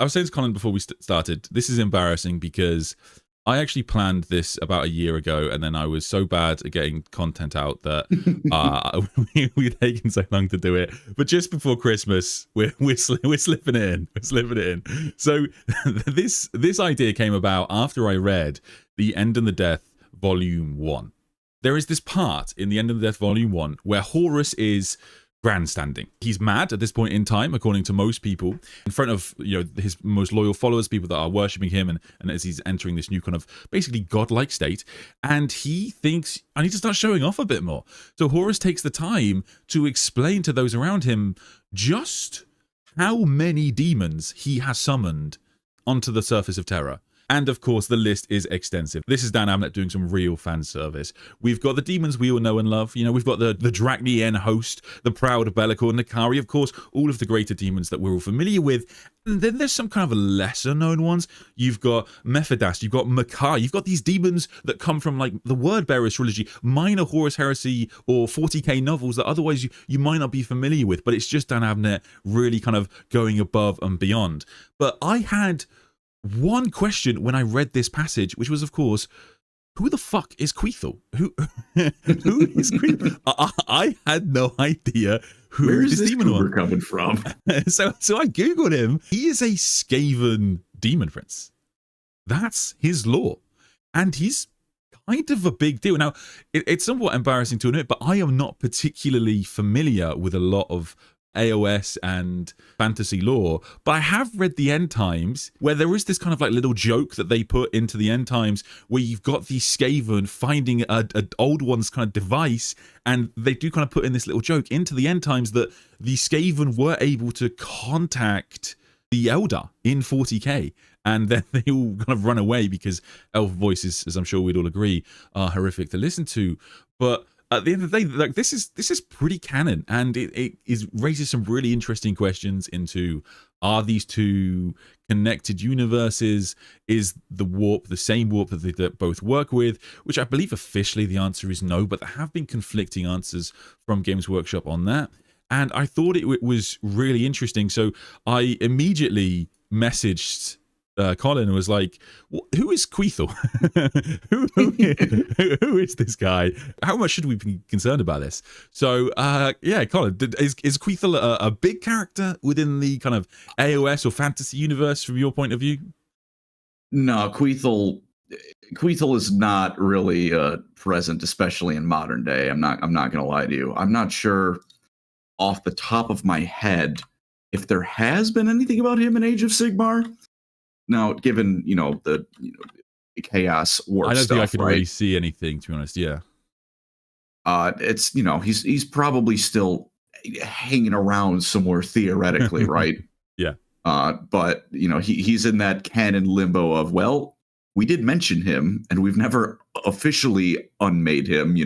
I was saying to Colin before we started, this is embarrassing because I actually planned this about a year ago, and then I was so bad at getting content out that we've taken so long to do it. But just before Christmas, we're slipping it in. We're slipping it in. So this idea came about after I read The End and the Death Volume 1. There is this part in The End of the Death Volume 1 where Horus is grandstanding. He's mad at this point in time, according to most people, in front of his most loyal followers, people that are worshipping him, and as he's entering this new kind of basically godlike state, and he thinks I need to start showing off a bit more. So Horus takes the time to explain to those around him just how many demons he has summoned onto the surface of Terra. And of course, the list is extensive. This is Dan Abnett doing some real fan service. We've got the demons we all know and love. We've got the Drachnian host, the proud Be'lakor, N'Kari, of course, all of the greater demons that we're all familiar with. And then there's some kind of lesser known ones. You've got Mephidas, you've got Makar, you've got these demons that come from like the Wordbearers trilogy, minor Horus Heresy or 40K novels that otherwise you might not be familiar with, but it's just Dan Abnett really kind of going above and beyond. But I had one question when I read this passage, which was, of course, who the fuck is Queethel? Who is Queethel? I had no idea who this demon was coming from. So I googled him. He is a Skaven demon prince. That's his lore, and he's kind of a big deal. Now, it's somewhat embarrassing to admit, but I am not particularly familiar with a lot of AOS and fantasy lore, but I have read the End Times, where there is this kind of like little joke that they put into the End Times, where you've got these Skaven finding an old one's kind of device, and they do kind of put in this little joke into the End Times that the Skaven were able to contact the Elder in 40K, and then they all kind of run away because elf voices, as I'm sure we'd all agree, are horrific to listen to. But at the end of the day, like this is pretty canon, and it raises some really interesting questions into: are these two connected universes? Is the warp the same warp that they both work with? Which I believe officially the answer is no, but there have been conflicting answers from Games Workshop on that. And I thought it was really interesting, so I immediately messaged Colin and was like, who is Queethel? who is this guy? How much should we be concerned about this? So yeah, Colin, is Queethel a big character within the kind of AOS or fantasy universe from your point of view? No, Queethel is not really present, especially in modern day. I'm not gonna lie to you. I'm not sure off the top of my head if there has been anything about him in Age of Sigmar. Now, given the chaos war stuff, I don't think I could really see anything, to be honest. Yeah, it's he's probably still hanging around somewhere theoretically, right? Yeah. But he's in that canon limbo of, well, we did mention him and we've never officially unmade him,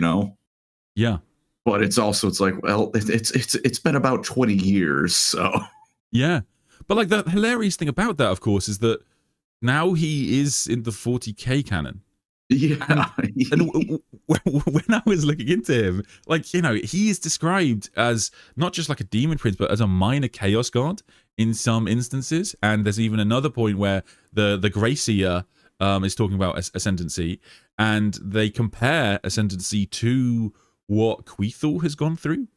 Yeah. But it's like, well, it's been about 20 years, so yeah. But like the hilarious thing about that, of course, is that now he is in the 40K canon. Yeah. And when I was looking into him, like, he is described as not just like a demon prince, but as a minor chaos god in some instances. And there's even another point where the Greyseer is talking about ascendancy, and they compare ascendancy to what Queethel has gone through.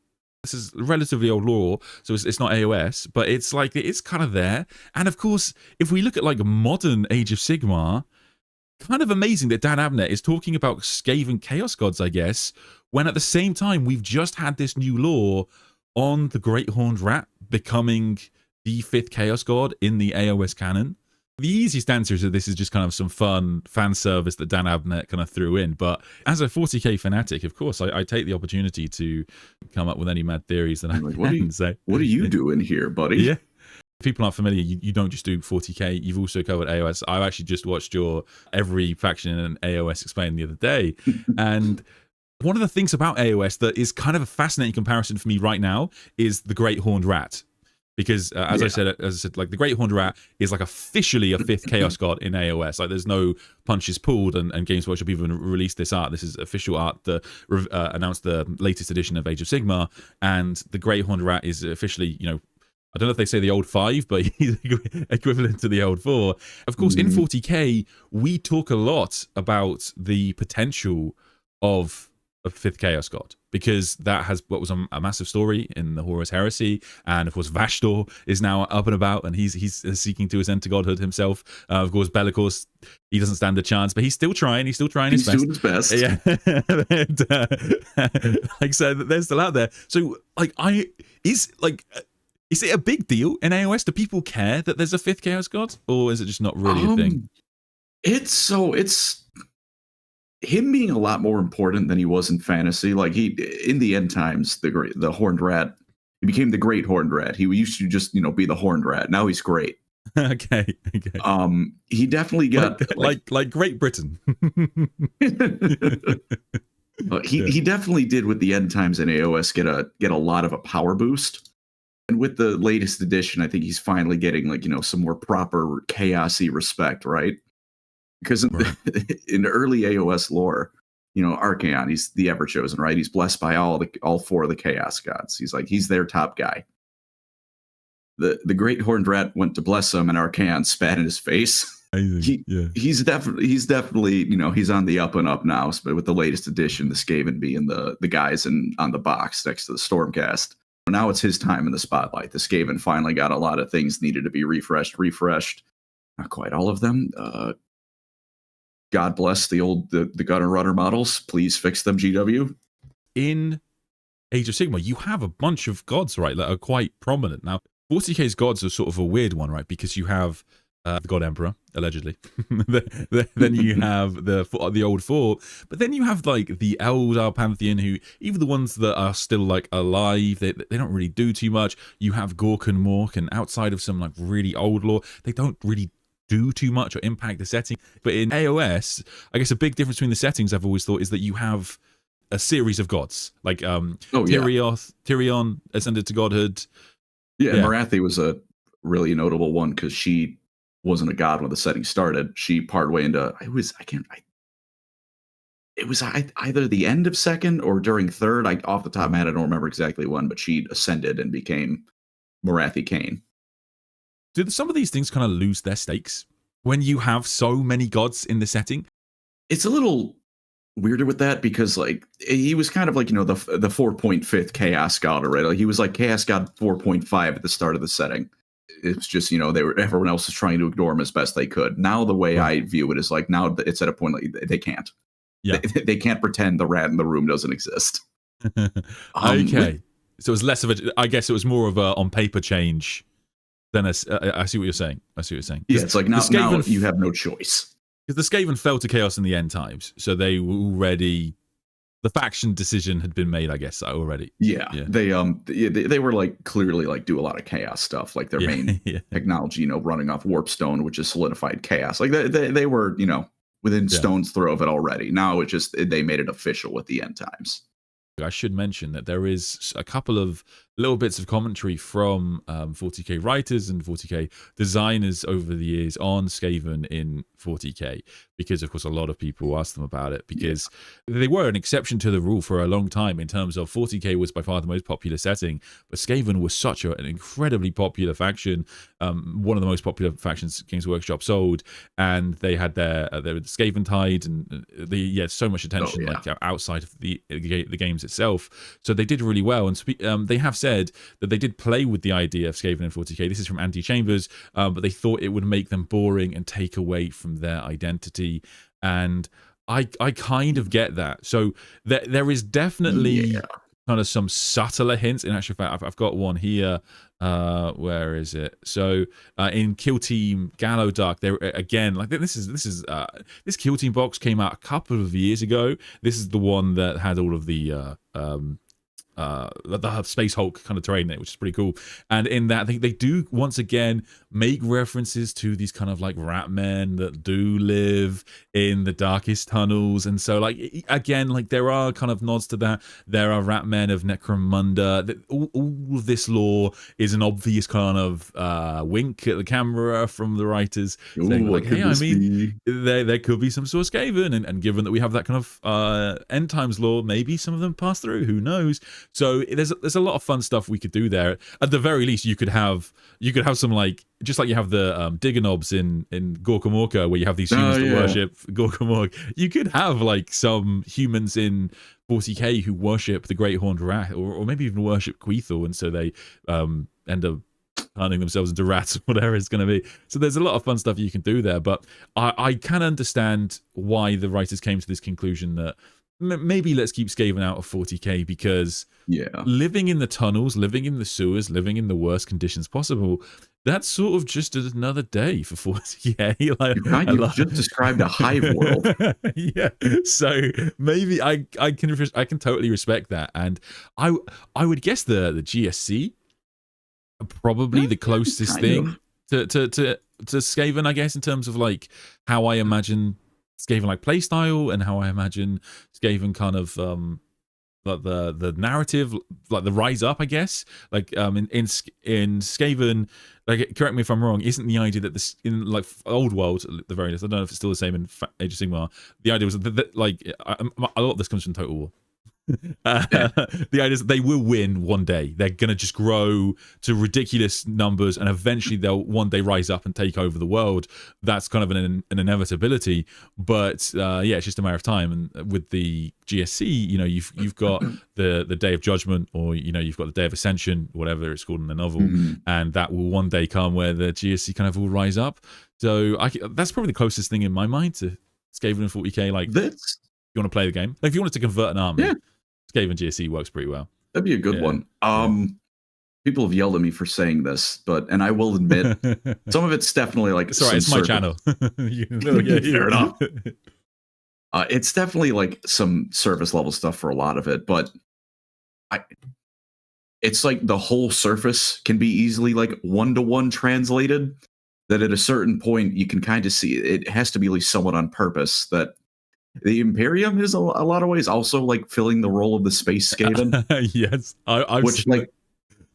This is relatively old lore, so it's not AOS, but it's like it's kind of there. And of course, if we look at like modern Age of Sigmar, kind of amazing that Dan Abnett is talking about Skaven chaos gods, I guess, when at the same time we've just had this new lore on the Great Horned Rat becoming the 5th chaos god in the AOS canon. The easiest answer is that this is just kind of some fun fan service that Dan Abnett kind of threw in. But as a 40K fanatic, of course, I take the opportunity to come up with any mad theories that I can. What are you doing here, buddy? Yeah. If people aren't familiar, you don't just do 40K. You've also covered AOS. I actually just watched your every faction in AOS explained the other day. And one of the things about AOS that is kind of a fascinating comparison for me right now is the Great Horned Rat. Because as I said, like the Great Horned Rat is like officially a 5th Chaos God in AOS. Like there's no punches pulled, and Games Workshop even released this art. This is official art that announced the latest edition of Age of Sigmar, and the Great Horned Rat is officially, I don't know if they say the old 5, but he's equivalent to the old 4. Of course, in 40K, we talk a lot about the potential of a 5th Chaos God, because that has what was a massive story in the Horus Heresy, and of course Vashtor is now up and about, and he's seeking to ascend to godhood himself. Of course, Bellicors, he doesn't stand a chance, but he's still trying. He's still trying his best. Doing his best. Yeah. And, like, so they're still out there. So like, is it a big deal in AOS? Do people care that there's a 5th Chaos God, or is it just not really a thing? It's him being a lot more important than he was in fantasy. Like, he, in the end times, the Horned Rat, he became the Great Horned Rat. He used to just, be the Horned Rat. Now he's great. Okay. He definitely got like Great Britain. He definitely did with the end times in AOS get a lot of a power boost. And with the latest edition, I think he's finally getting some more proper chaosy respect, right? Because in early AOS lore, Archaon, he's the Everchosen, right? He's blessed by all 4 of the Chaos Gods. He's their top guy. The Great Horned Rat went to bless him, and Archaon spat in his face. He's definitely he's on the up and up now. But with the latest edition, the Skaven being the guys on the box next to the Stormcast. Now it's his time in the spotlight. The Skaven finally got a lot of things needed to be refreshed. Not quite all of them. God bless the Gunner Runner models. Please fix them, GW. In Age of Sigmar, you have a bunch of gods, right, that are quite prominent. Now, 40K's gods are sort of a weird one, right? Because you have the God Emperor, allegedly. Then you have the old 4. But then you have like the Eldar Pantheon, who, even the ones that are still like alive, they don't really do too much. You have Gork and Mork, and outside of some like really old lore, they don't really do too much or impact the setting. But in AOS, I guess a big difference between the settings, I've always thought, is that you have a series of gods, like Tyrion ascended to godhood. Morathi was a really notable one because she wasn't a god when the setting started. She parted way into it was either the end of 2nd or during 3rd. Off the top of my head, I don't remember exactly when, but she ascended and became Morathi Kane. Do some of these things kind of lose their stakes when you have so many gods in the setting? It's a little weirder with that because, like, he was kind of like, the 4.5th Chaos God already. Like, he was like Chaos God 4.5 at the start of the setting. It's just, everyone else was trying to ignore him as best they could. Now the way I view it is like, now it's at a point like they can't. Yeah. They can't pretend the rat in the room doesn't exist. Okay. So it was less of I guess it was more of a on paper change. Then I see what you're saying. Yeah, it's like now you have no choice. Because the Skaven fell to chaos in the end times, so they were already, the faction decision had been made, I guess, already. Yeah. They were like clearly like do a lot of chaos stuff, like their main technology, running off Warpstone, which is solidified chaos. Like they were, within stone's throw of it already. Now it just they made it official with the end times. I should mention that there is a couple of little bits of commentary from 40K writers and 40K designers over the years on Skaven in 40K, because of course a lot of people asked them about it, because they were an exception to the rule for a long time in terms of 40K was by far the most popular setting, but Skaven was such an incredibly popular faction, one of the most popular factions Games Workshop sold, and they had their Skaven Tide, and they had so much attention like outside of the games itself, so they did really well. And they have said that they did play with the idea of Skaven in 40K. This is from Andy Chambers, but they thought it would make them boring and take away from their identity. And I kind of get that. So there is definitely kind of some subtler hints. In actual fact, I've got one here. Where is it? So in Kill Team Gallo Dark, there again, like this Kill Team box came out a couple of years ago. This is the one that had all of the Space Hulk kind of terrain in it, which is pretty cool. And in that, they do once again make references to these kind of like rat men that do live in the darkest tunnels. And so, like, again, like there are kind of nods to that. There are rat men of Necromunda. All of this lore is an obvious kind of wink at the camera from the writers, saying like, hey, I mean, there could be some sort of Skaven, and given that we have that kind of end times lore, maybe some of them pass through. Who knows? So there's a lot of fun stuff we could do there. At the very least, you could have some, like, just like you have the digger knobs in Gorkamorka, where you have these humans that worship Gorkamork. You could have like some humans in 40k who worship the Great Horned Rat, or maybe even worship Queethel, and so they end up turning themselves into rats, or whatever it's going to be. So there's a lot of fun stuff you can do there, but I can understand why the writers came to this conclusion that maybe let's keep Skaven out of 40k, because living in the tunnels, living in the sewers, living in the worst conditions possible, that's sort of just another day for 40k. Like, you just described a hive world. Yeah, so maybe I can totally respect that, and I would guess the GSC are probably the closest thing to Skaven, I guess, in terms of like how I imagine Skaven like playstyle, and how I imagine Skaven kind of like the narrative, like the rise up, I guess. Like in Skaven, like, correct me if I'm wrong, isn't the idea that this in like old world at the very least, I don't know if it's still the same in Age of Sigmar, the idea was that like a lot of this comes from Total War. The idea is that they will win one day. They're going to just grow to ridiculous numbers, and eventually they'll one day rise up and take over the world. That's kind of an inevitability, but yeah, it's just a matter of time. And with the GSC, you know, you've got the Day of Judgment, or you know, you've got the Day of Ascension, whatever it's called in the novel, and that will one day come where the GSC kind of will rise up. So that's probably the closest thing in my mind to Skaven and 40k. Like, if you want to play the game, like if you wanted to convert an army, Skaven GSC works pretty well. That'd be a good one. People have yelled at me for saying this, and I will admit, some of it's definitely like. Sorry, it's my channel. Fair enough. It's definitely like some surface level stuff for a lot of it, but it's like the whole surface can be easily like one-to-one translated. That at a certain point you can kind of see it has to be at least somewhat on purpose that. The Imperium is a lot of ways also like filling the role of the space Skaven. Yes, I've which like,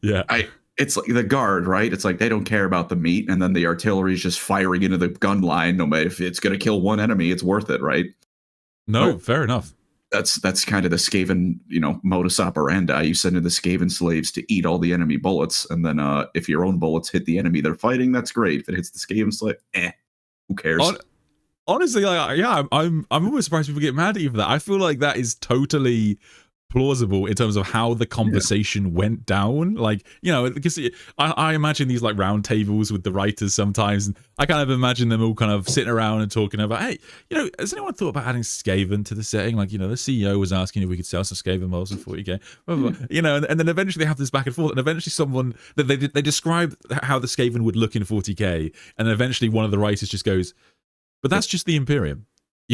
it's like the guard, right? It's like they don't care about the meat, and then the artillery is just firing into the gun line. No matter if it's going to kill one enemy, it's worth it, right? No, fair enough. That's kind of the Skaven, you know, modus operandi. You send in the Skaven slaves to eat all the enemy bullets, and then if your own bullets hit the enemy they're fighting, that's great. If it hits the Skaven slave, who cares? Honestly, like, yeah, I'm almost surprised people get mad at you for that. I feel like that is totally plausible in terms of how the conversation went down. Like, you know, because I imagine these like round tables with the writers sometimes, and I kind of imagine them all kind of sitting around and talking about, hey, you know, has anyone thought about adding Skaven to the setting? Like, you know, the CEO was asking if we could sell some Skaven models in 40k, you know, and then eventually they have this back and forth, and eventually someone they describe how the Skaven would look in 40k, and then eventually one of the writers just goes, but that's just the Imperium.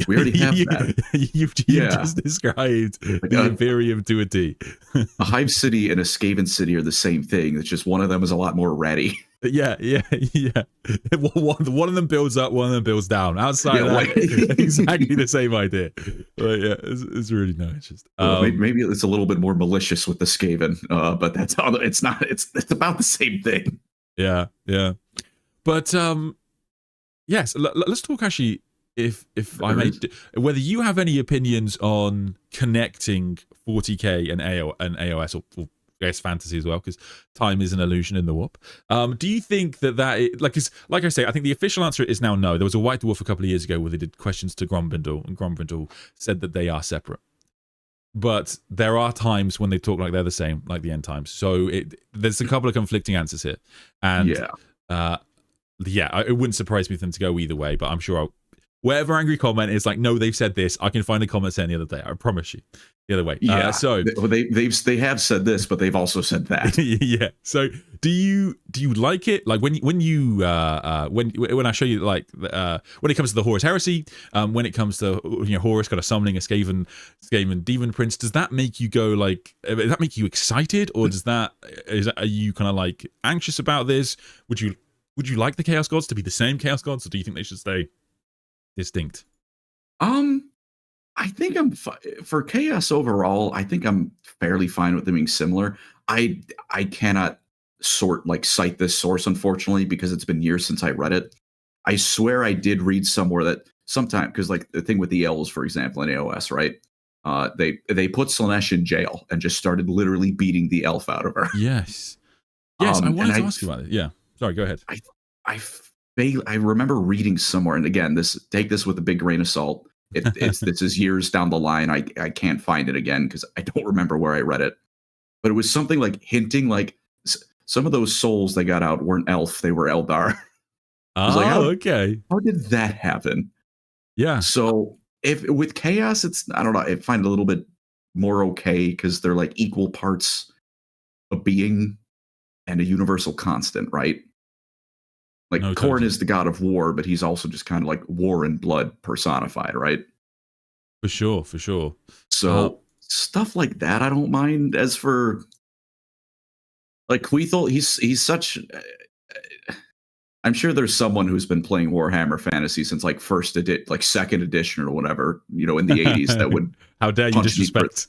We already have that. You've just described like the Imperium to a T. A hive city and a Skaven city are the same thing. It's just one of them is a lot more ratty. Yeah. One of them builds up, one of them builds down. Outside of that, exactly the same idea. But yeah, it's really nice. Just maybe it's a little bit more malicious with the Skaven, but that's all. It's not. It's about the same thing. Yeah. But yes, let's talk actually, if I may, whether you have any opinions on connecting 40k and AOS, or I guess fantasy as well, because time is an illusion in the warp. Do you think that like I say, I think the official answer is now no. There was a White Dwarf a couple of years ago where they did questions to Grombrindal, and Grombrindal said that they are separate. But there are times when they talk like they're the same, like the end times. So there's a couple of conflicting answers here, and it wouldn't surprise me for them to go either way, but I'm sure whatever angry comment is like, no, they've said this, I can find a comment saying the other day. I promise you. The other way. Yeah. So they have said this, but they've also said that. Yeah. So do you like it? Like when I show you, like when it comes to the Horus Heresy, when it comes to, you know, Horus kind of summoning a Skaven demon prince, does that make you go like, does that make you excited, or are you kind of like anxious about this? Would you like the Chaos Gods to be the same Chaos Gods, or do you think they should stay distinct? I think for Chaos overall, I think I'm fairly fine with them being similar. I cannot cite this source, unfortunately, because it's been years since I read it. I swear I did read somewhere that sometime, because like the thing with the elves, for example, in AOS, right? they put Slaanesh in jail and just started literally beating the elf out of her. Yes. Yes, I wanted to ask you about it. Yeah. Sorry, go ahead. I remember reading somewhere, and again, take this with a big grain of salt. This is years down the line. I can't find it again because I don't remember where I read it. But it was something like hinting like some of those souls they got out weren't elf, they were Eldar. Okay. How did that happen? Yeah. So if with chaos, I don't know, I find it a little bit more okay because they're like equal parts a being and a universal constant, right? Like No, Khorne totally. is the god of war, but he's also just kind of like war and blood personified, right? For sure. So stuff like that, I don't mind. As for like Queethel, he's such. I'm sure there's someone who's been playing Warhammer Fantasy since like second edition or whatever, in the 80s that would. How dare you disrespect?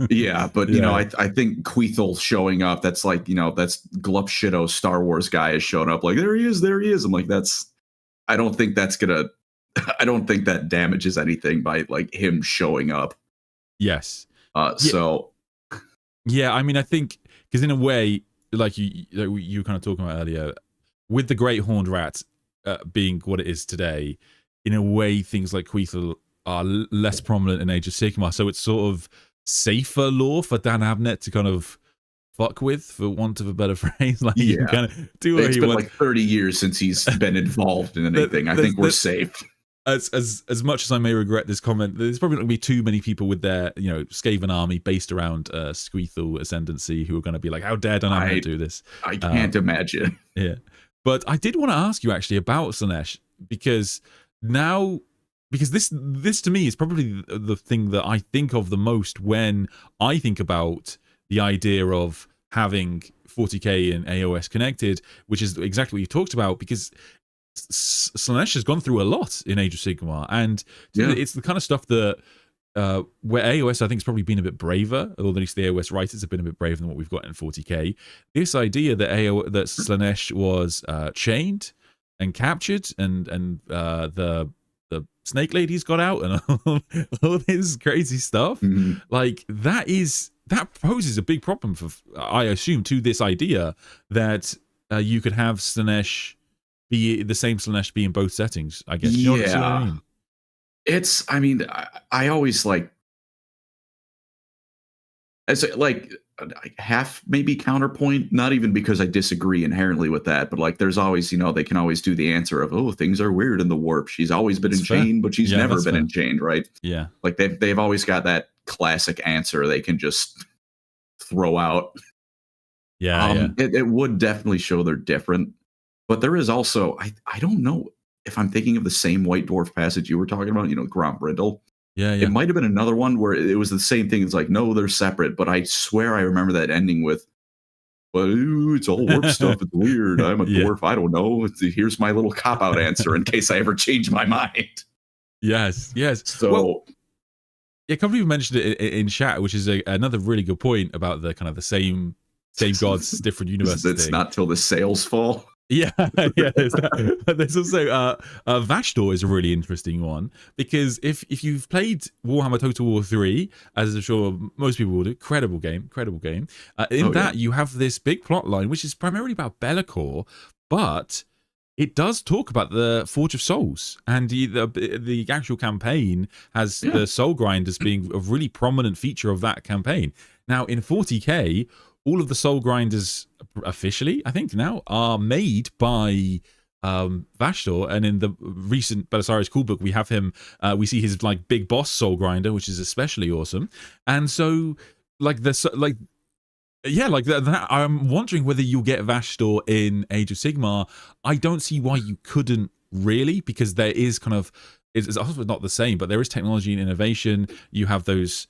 Yeah, but I think Queethel showing up, that's like, that's Glup Shitto Star Wars guy is showing up like there he is. I'm like, I don't think that damages anything by like him showing up. Yes. So yeah, I mean, I think because in a way, like you were kind of talking about earlier, with the Great Horned Rat being what it is today, in a way, things like Queethel are less prominent in Age of Sigmar, so it's sort of safer lore for Dan Abnett to kind of fuck with, for want of a better phrase. Like, you can kind of do what he wants. It's been like 30 years since he's been involved in anything. I think we're safe. As much as I may regret this comment, there's probably not going to be too many people with their, Skaven army based around Squeethel ascendancy who are going to be like, how dare Dan Abnett do this? I can't imagine. Yeah. But I did want to ask you actually about Slaanesh, because this to me is probably the thing that I think of the most when I think about the idea of having 40K and AOS connected, which is exactly what you talked about, because Slaanesh has gone through a lot in Age of Sigmar, and it's the kind of stuff that where AOS I think has probably been a bit braver, or at least the AOS writers have been a bit braver than what we've got in 40K. This idea that Slaanesh was chained and captured, and the snake ladies got out, and all this crazy stuff, like that poses a big problem for, I assume, to this idea that you could have Slaanesh be the same Slaanesh be in both settings, I guess. You know what I mean? I always like, as like half maybe counterpoint, not even because I disagree inherently with that, but like there's always, they can always do the answer of, oh, things are weird in the warp. She's always been enchained, but she's never been enchained, right? Yeah. Like they've always got that classic answer they can just throw out. Yeah. It would definitely show they're different. But there is also, I don't know if I'm thinking of the same White Dwarf passage you were talking about, Grant Brindle. Yeah. It might have been another one where it was the same thing. It's like, no, they're separate. But I swear I remember that ending with, well, it's all warp stuff. It's weird. I'm a dwarf. I don't know. Here's my little cop-out answer in case I ever change my mind. Yes. So... a couple of people mentioned it in chat, which is another really good point about the kind of the same gods, different universes. It's not till the sails fall. Yeah. There's also Vashdor is a really interesting one, because if you've played Warhammer Total War 3, as I'm sure most people will do, incredible game. You have this big plot line which is primarily about Be'lakor, but it does talk about the Forge of Souls, and the actual campaign has the Soul Grinders being a really prominent feature of that campaign. Now in 40K, all of the Soul Grinders officially, I think now, are made by Vashdor, and in the recent Belisarius Cool Book, we have him. We see his like big boss Soul Grinder, which is especially awesome. And so, I'm wondering whether you'll get Vashdor in Age of Sigmar. I don't see why you couldn't really, because there is kind of, it's also not the same, but there is technology and innovation. You have those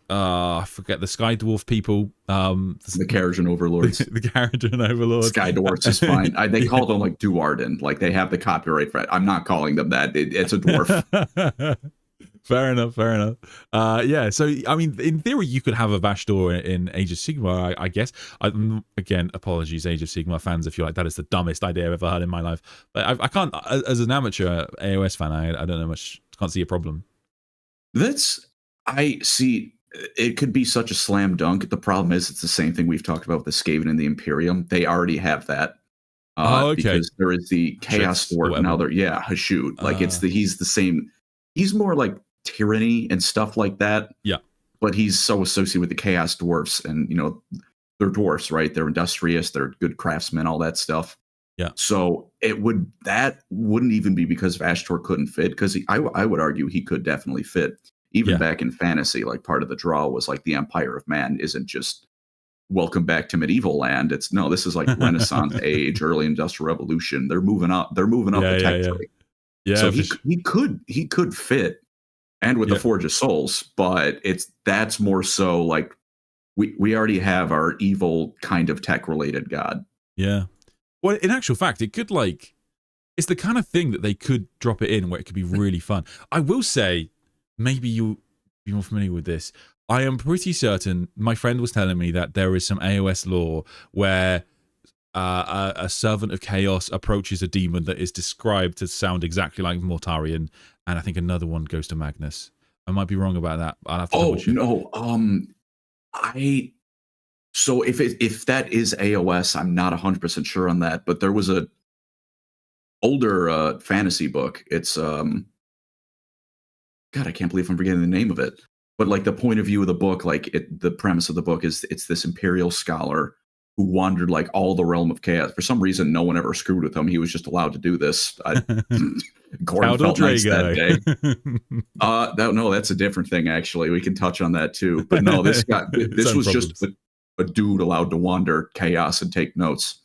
I forget the Sky Dwarf people, the Karajan Overlords. The Karajan Overlords. Sky Dwarfs is fine. They call them like Duarden, like they have the copyright for it. I'm not calling them that. It's a dwarf. Fair enough. So I mean, in theory, you could have a Vashdor in Age of Sigmar, I guess. Again, apologies, Age of Sigmar fans, if you're like, that is the dumbest idea I've ever heard in my life. But I can't, as an amateur AOS fan, I don't know much, can't see a problem. I see. It could be such a slam dunk. The problem is, it's the same thing we've talked about with the Skaven and the Imperium. They already have that. Oh, okay. Because there is the Chaos Dwarf now. Hashut. Like he's the same. He's more like tyranny and stuff like that. Yeah. But he's so associated with the Chaos Dwarfs, and they're dwarfs, right? They're industrious, they're good craftsmen, all that stuff. Yeah. So that wouldn't even be because Ashtor couldn't fit, because I would argue he could definitely fit. Even back in fantasy, like part of the draw was like the Empire of Man isn't just welcome back to medieval land. This is like Renaissance age, early Industrial Revolution. They're moving up. They're moving up the tech tree. Yeah. So he could fit, and with the Forge of Souls, but that's more so like we already have our evil kind of tech related god. Yeah. Well, in actual fact, it could it's the kind of thing that they could drop it in where it could be really fun. I will say, maybe you'll be more familiar with this. I am pretty certain, my friend was telling me that there is some AOS lore where a servant of chaos approaches a demon that is described to sound exactly like Mortarion, and I think another one goes to Magnus. I might be wrong about that. I'll have to double check. No. So if that is AOS, I'm not 100% sure on that, but there was a older fantasy book. It's God, I can't believe I'm forgetting the name of it. But like the point of view of the book, the premise of the book is it's this imperial scholar who wandered like all the realm of chaos. For some reason, no one ever screwed with him. He was just allowed to do this. Gordon felt nice that day. No, that's a different thing. Actually, we can touch on that too. But no, this was just a dude allowed to wander chaos and take notes.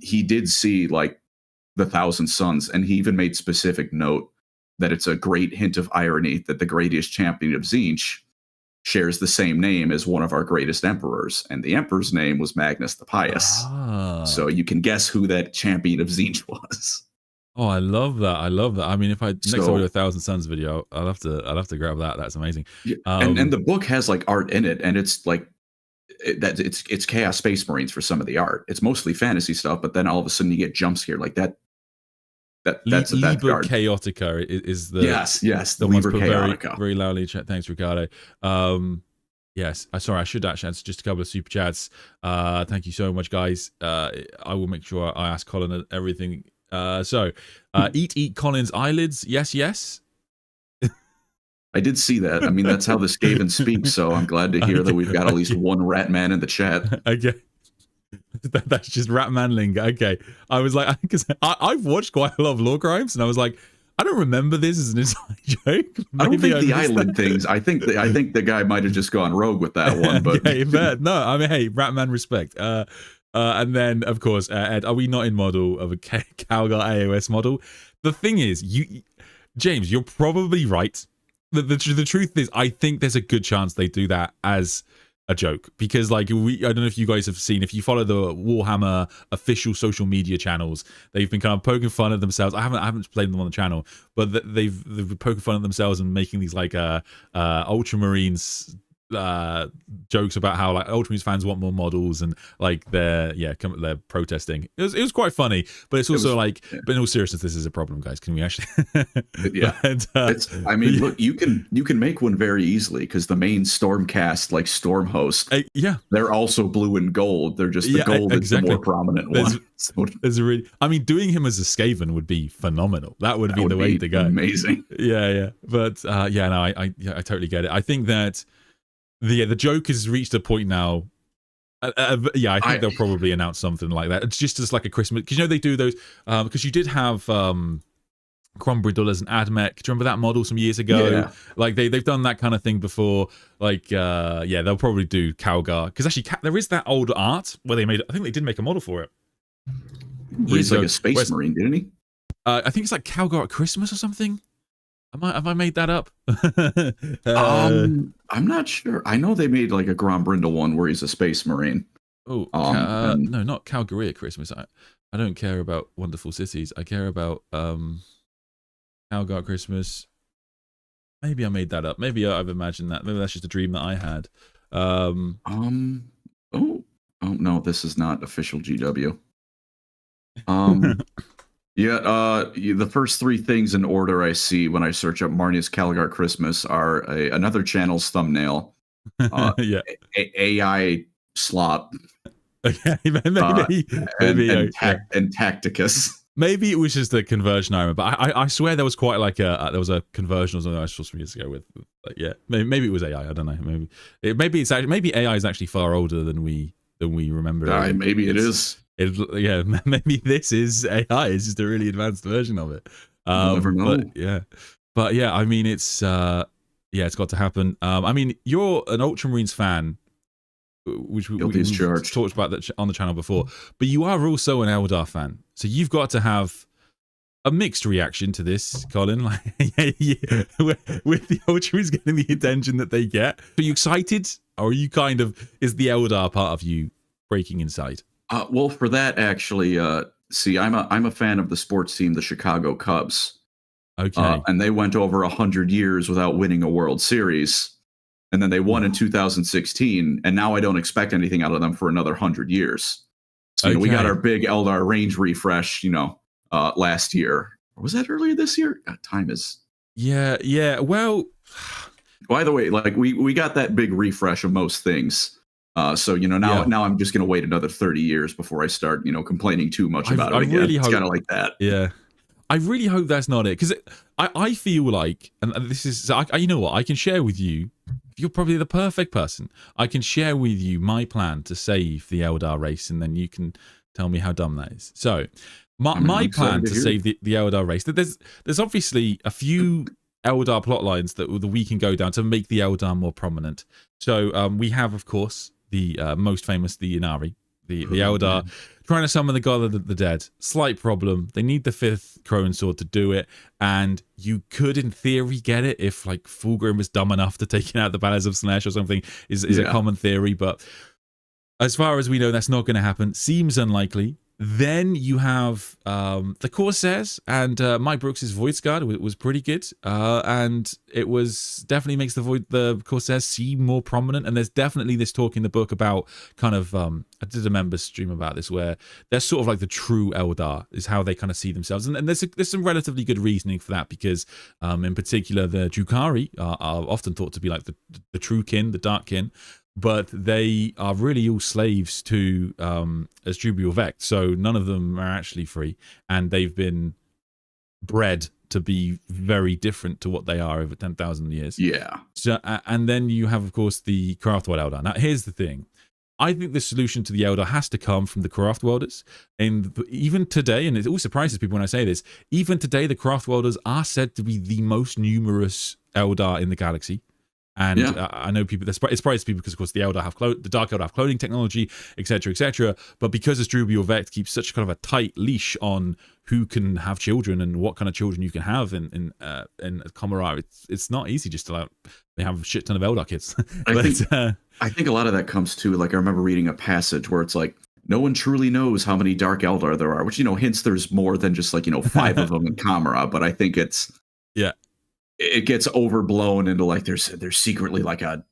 He did see like the Thousand Suns, and he even made specific note that it's a great hint of irony that the greatest champion of Tzeentch shares the same name as one of our greatest emperors, and the emperor's name was Magnus the Pious. So you can guess who that champion of Tzeentch was. Oh, I love that. I mean, if next time we do a Thousand Suns video, I'll have to grab that. That's amazing. And the book has like art in it, and it's like it's Chaos Space Marines for some of the art. It's mostly fantasy stuff, but then all of a sudden you get jump scare like that. That's Liber Chaotica is the the ones Liber put Chaotica. very loudly. Thanks, Ricardo. Yes, sorry, I should actually answer just a couple of super chats. Thank you so much, guys. I will make sure I ask Colin everything. Eat Colin's eyelids. Yes. I did see that. I mean, that's how the Skaven speaks. So I'm glad to hear that we've got at least one rat man in the chat. Okay. That's just rat manling. Okay, I was like, because I've watched quite a lot of Lore Crimes, and I was like, I don't remember this as an inside joke. I don't think the eyelid things. I think the guy might have just gone rogue with that one. But no, I mean, hey, Ratman respect. And then of course, Ed, are we not in model of a Calgar AOS model? The thing is, James, you're probably right. The truth is, I think there's a good chance they do that as a joke, because like I don't know if you guys have seen, if you follow the Warhammer official social media channels, they've been kind of poking fun at themselves. I haven't played them on the channel, but they've been poking fun at themselves and making these like Ultramarines jokes about how like Ultramarines fans want more models, and like they're protesting. It was quite funny, but it's also but in all seriousness, this is a problem, guys. Can we actually I mean, look, you can make one very easily, because the main Stormcast like Storm host, they're also blue and gold. They're just the gold is the more prominent one. There's a really, I mean, doing him as a Skaven would be phenomenal. That would be the way to go. Amazing. But I totally get it. I think that the joke has reached a point now. I think they'll probably announce something like that. It's just as like a Christmas, because they do those. Because you did have Crumbridle as an AdMech. Do you remember that model some years ago? Yeah. Like they've done that kind of thing before. Like they'll probably do Calgar, because actually there is that old art where they made. I think they did make a model for it. He's like a space marine, didn't he? I think it's like Calgar at Christmas or something. Have I made that up? I'm not sure. I know they made like a Grombrindle one where he's a space marine. Oh, no, not Calgary at Christmas. I don't care about Wonderful Cities. I care about Calgar Christmas. Maybe I made that up. Maybe I've imagined that. Maybe that's just a dream that I had. Oh no, this is not official GW. Yeah, the first three things in order I see when I search up Marnius Caligar Christmas are another channel's thumbnail, Yeah. AI slop, Okay, uh, maybe, maybe, yeah. and Tacticus. Maybe it was just a conversion I remember. I swear there was quite like there was a conversion or something I saw some years ago with like, yeah, maybe it was AI. I don't know. Maybe AI is actually far older than we remember. Maybe it is. Yeah, maybe this is AI. It's just a really advanced version of it. You'll never know. But yeah, I mean it's got to happen. I mean, you're an Ultramarines fan, which we talked about that on the channel before, but you are also an Eldar fan, so you've got to have a mixed reaction to this, Colin. Like, yeah, with the Ultramarines getting the attention that they get, are you excited, or are you kind of, is the Eldar part of you breaking inside? Well, for that actually, see, I'm a fan of the sports team, the Chicago Cubs. Okay, and they went over 100 years without winning a World Series. And then they won in 2016, and now I don't expect anything out of them for another 100 years. So we got our big Eldar range refresh, last year. Or was that earlier this year? God, time is. Yeah. Well, by the way, like we got that big refresh of most things. So now I'm just gonna wait another 30 years before I start complaining too much about it again. It's kind of like that. Yeah. I really hope that's not it, because I feel like, and this is, you know what, I can share with you. You're probably the perfect person. I can share with you my plan to save the Eldar race, and then you can tell me how dumb that is. So, my plan to save the Eldar race. There's obviously a few Eldar plot lines that we can go down to make the Eldar more prominent. So we have, of course, the most famous, the Inari, the Eldar trying to summon the god of the dead. Slight problem. They need the 5th Crone Sword to do it, and you could, in theory, get it if like Fulgrim was dumb enough to take out the Banners of Slanesh or something. Is a common theory, but as far as we know, that's not going to happen. Seems unlikely. Then you have the Corsairs, and Mike Brooks' Voice Guard was pretty good, and it was definitely makes the Corsairs seem more prominent. And there's definitely this talk in the book about kind of I did a member stream about this, where they're sort of like the true Eldar is how they kind of see themselves, and there's some relatively good reasoning for that, because in particular the Drukhari are often thought to be like the true kin, the dark kin. But they are really all slaves to Asdrubal Vecht, so none of them are actually free, and they've been bred to be very different to what they are over 10,000 years. Yeah. So, and then you have, of course, the Craftworld Eldar. Now, here's the thing. I think the solution to the Eldar has to come from the Craftworlders. And even today, and it always surprises people when I say this, even today, the Craftworlders are said to be the most numerous Eldar in the galaxy. And I know people, it surprises people because, of course, the Dark Eldar have cloning technology, etc., etc. But because Asdrubal Vecht keeps such kind of a tight leash on who can have children and what kind of children you can have in Commorragh, it's not easy just to they have a shit ton of Eldar kids. I think a lot of that comes to, like, I remember reading a passage where it's like, no one truly knows how many Dark Eldar there are, which, hints there's more than just 5 of them in Commorragh. But I think it gets overblown into like there's secretly like a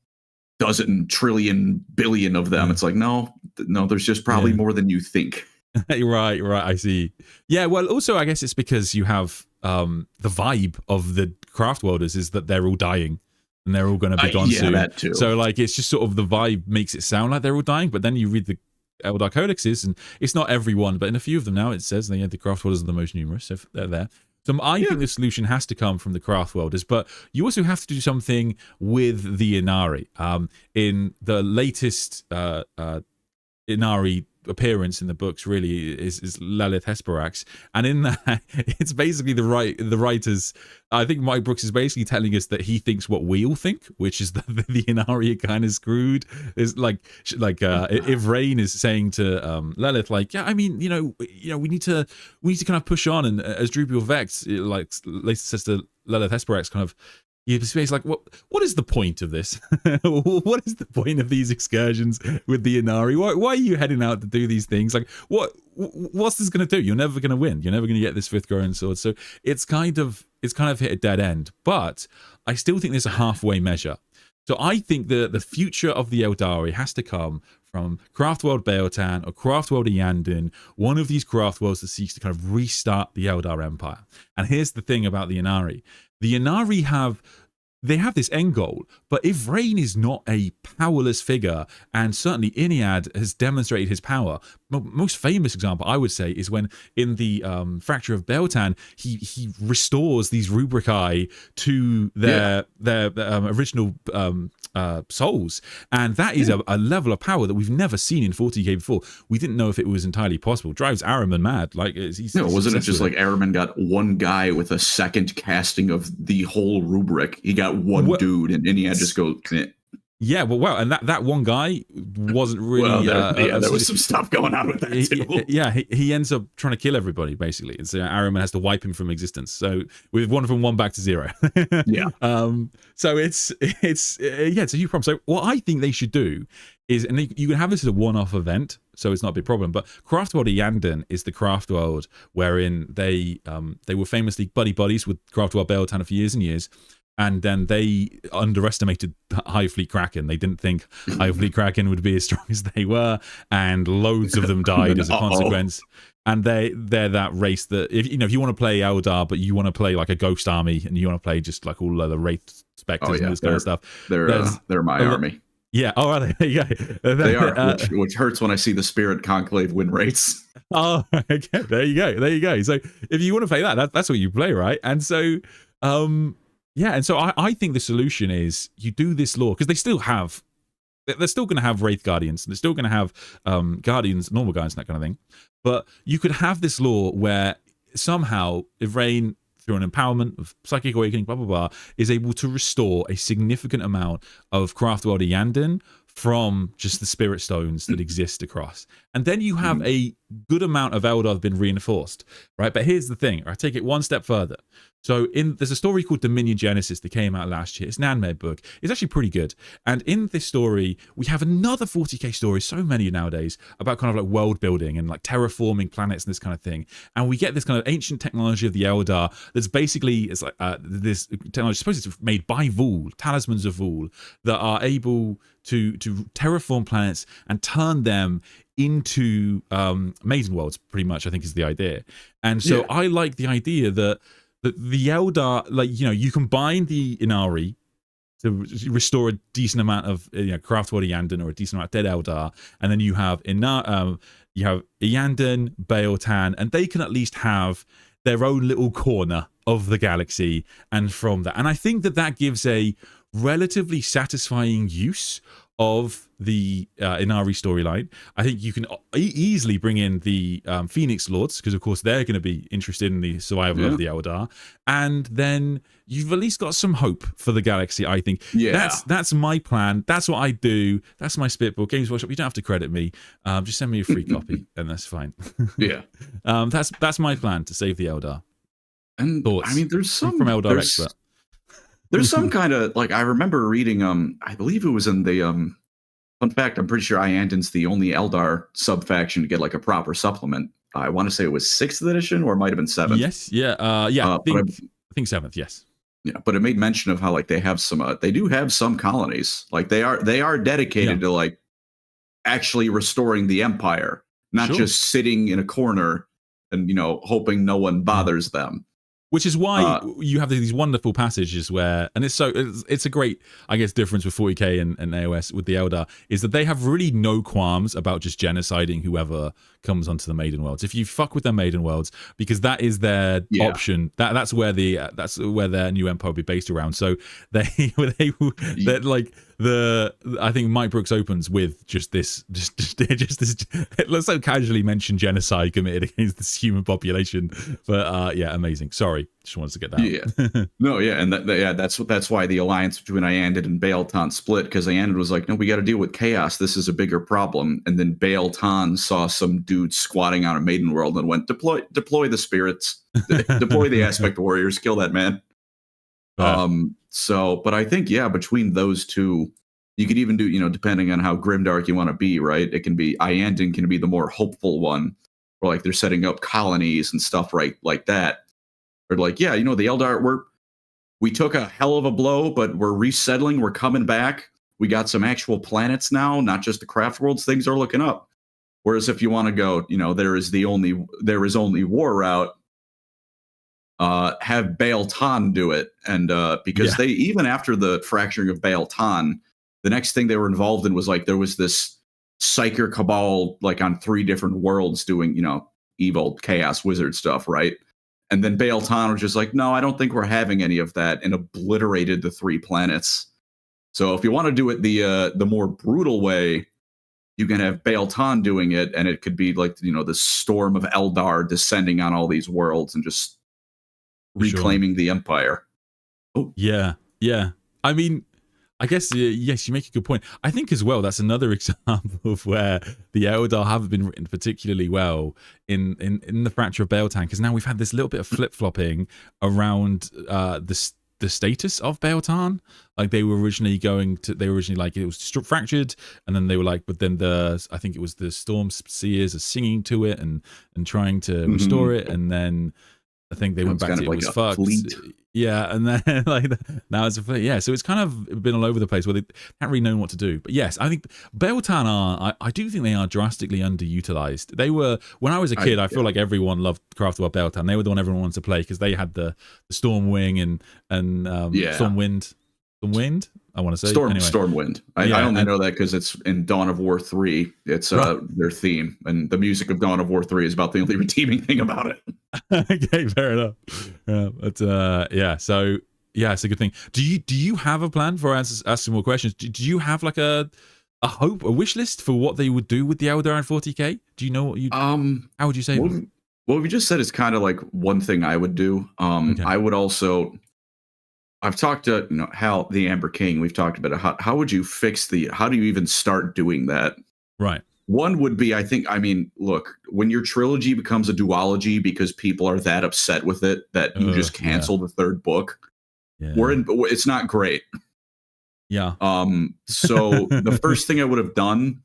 dozen trillion billion of them. It's like, no, there's just probably more than you think. Right. I see. Yeah. Well, also, I guess it's because you have the vibe of the Craftworlders is that they're all dying and they're all going to be gone soon. That too. So like, it's just sort of the vibe makes it sound like they're all dying, but then you read the Eldar codexes, and it's not everyone, but in a few of them now it says the Craftworlders are the most numerous, so they're there. So I think the solution has to come from the Craftworlders, but you also have to do something with the Inari. In the latest Inari appearance in the books really is Lilith Hesperax, and in that it's basically the writers. I think Mike Brooks is basically telling us that he thinks what we all think, which is that the Inari are kind of screwed. Is like if Rain is saying to Lilith, like, yeah, I mean, we need to kind of push on, and as Asdrubal Vecht, like Lisa says to Lilith Hesperax, kind of. It's like, what is the point of this? What is the point of these excursions with the Inari? Why are you heading out to do these things? Like, what's this going to do? You're never going to win. You're never going to get this 5th Crone Sword. So it's kind of hit a dead end. But I still think there's a halfway measure. So I think the future of the Eldari has to come from Craftworld Beotan or Craftworld Iyanden, one of these craft worlds that seeks to kind of restart the Eldar Empire. And here's the thing about the Inari. The Inari have this end goal, but Ivrain is not a powerless figure, and certainly Iniad has demonstrated his power. Most famous example, I would say, is when in the Fracture of Beotan, he restores these Rubricae to their original souls, and that is a level of power that we've never seen in 40k before. We didn't know if it was entirely possible. Drives Araman mad. Like, wasn't it just like Araman got one guy with a second casting of the whole rubric? He got one dude, and Iniad just goes. Yeah, well, and that one guy wasn't really. There was some stuff going on with that too. He ends up trying to kill everybody basically, and so Araman has to wipe him from existence. So with one from 1 back to 0. So it's a huge problem. So what I think they should do is, and you can have this as a one-off event, so it's not a big problem. But Craftworld Iyanden is the craft world wherein they were famously buddies with Craftworld Beotan for years and years. And then they underestimated High Fleet Kraken. They didn't think High Fleet Kraken would be as strong as they were, and loads of them died as a consequence. And they're that race that if you want to play Eldar, but you want to play like a Ghost Army, and you want to play just like all of the Wraith Spectres and this kind of stuff. They're my army. Yeah. Oh, are they? Yeah. They are, which hurts when I see the Spirit Conclave win rates. Oh, okay. There you go. So if you want to play that's what you play, right? And so, and so I think the solution is you do this lore, because they're still going to have Wraith Guardians, they're still going to have Guardians, normal guardians, and that kind of thing. But you could have this lore where somehow Ivrain, through an empowerment of Psychic Awakening, blah, blah, blah, is able to restore a significant amount of Craftworld Iyanden from just the Spirit Stones that exist across. And then you have a good amount of Eldar that have been reinforced, right? But here's the thing, I take it one step further. So there's a story called Dominion Genesis that came out last year. It's an anime book. It's actually pretty good. And in this story, we have another 40k story, so many nowadays, about kind of like world building and like terraforming planets and this kind of thing. And we get this kind of ancient technology of the Eldar that's basically, it's like this technology, I suppose it's made by Vul, talismans of Vul, that are able to terraform planets and turn them into maiden worlds, pretty much, I think is the idea. And so I like the idea that the Eldar, like, you combine the Inari to restore a decent amount of Craftworld Iyanden or a decent amount of dead Eldar, and then you have Iyanden, Beotan, and they can at least have their own little corner of the galaxy. And from that, and I think that gives a relatively satisfying use of the Inari storyline. I think you can easily bring in the Phoenix Lords, because of course they're going to be interested in the survival of the Eldar, and then you've at least got some hope for the galaxy. I think that's my plan. That's what I do. That's my spitball. Games Workshop, you don't have to credit me. Just send me a free copy, and that's fine. That's my plan to save the Eldar. And thoughts? I mean, there's some from Eldar expert. There's some kind of, like, I remember reading, I believe it was in the, fun fact, I'm pretty sure Ianden's the only Eldar sub-faction to get, like, a proper supplement. I want to say it was 6th edition, or it might have been 7th. Yes, I think 7th, yes. Yeah, but it made mention of how, like, they have some, they do have some colonies. Like, they are dedicated to, like, actually restoring the Empire, not just sitting in a corner and, hoping no one bothers them. Which is why you have these wonderful passages where, and it's a great, I guess, difference with 40k and AOS with the Eldar, is that they have really no qualms about just genociding whoever comes onto the Maiden Worlds. If you fuck with their Maiden Worlds, because that is their option, that's where their new empire will be based around. So they're like, I think Mike Brooks opens with just this let's so casually mention genocide committed against this human population, but amazing. Sorry, just wanted to get that. And that's why the alliance between Iyanden and Beotan split, because Iyanden was like, no, we got to deal with chaos. This is a bigger problem. And then Beotan saw some dude squatting on a maiden world and went, deploy the spirits, deploy the aspect warriors, kill that man. But I think, between those two, you could even do, depending on how grimdark you want to be, right? It can be, Iyanden can be the more hopeful one, or like they're setting up colonies and stuff, right? Like that. Or like, the Eldar, we took a hell of a blow, but we're resettling, we're coming back. We got some actual planets now, not just the craft worlds. Things are looking up. Whereas if you want to go, there is only war route. Have Baal Tan do it, and because they, even after the fracturing of Baal Tan, the next thing they were involved in was like there was this Psyker Cabal like on 3 different worlds doing evil chaos wizard stuff, right? And then Baal Tan was just like, no, I don't think we're having any of that, and obliterated the 3 planets. So if you want to do it the more brutal way, you can have Baal Tan doing it, and it could be like the storm of Eldar descending on all these worlds and just reclaiming the Empire. Oh. Yeah. I mean, I guess, yes, you make a good point. I think as well, that's another example of where the Eldar haven't been written particularly well in the Fracture of Baal Tan, because now we've had this little bit of flip-flopping around the status of Baal Tan. Like they were originally like it was fractured, and then they were like, but then I think it was the Storm Seers are singing to it and trying to restore it, and then I think they went back to it was fucked. Fleet. Yeah, and then like now it's a fleet. Yeah, so it's kind of been all over the place where they haven't really known what to do. But yes, I think Baal Tan I do think they are drastically underutilized. They were, when I was a kid, I feel like everyone loved Craft World Baal Tan. They were the one everyone wanted to play because they had the Storm Wing and Stormwind. I want to say Stormwind. I only know that because it's in Dawn of War 3. It's their theme, and the music of Dawn of War 3 is about the only redeeming thing about it. Okay, fair enough. But so it's a good thing. Do you have a plan for asking more questions? Do you have like a wish list for what they would do with the Eldar and 40k? Do you know what you? How would you say? What we just said is kind of like one thing I would do. Okay. I would also. I've talked to Hal the Amber King. We've talked about how would you fix how do you even start doing that? Right. One would be, look, when your trilogy becomes a duology because people are that upset with it that you just cancel the 3rd book, it's not great. Yeah. So the first thing I would have done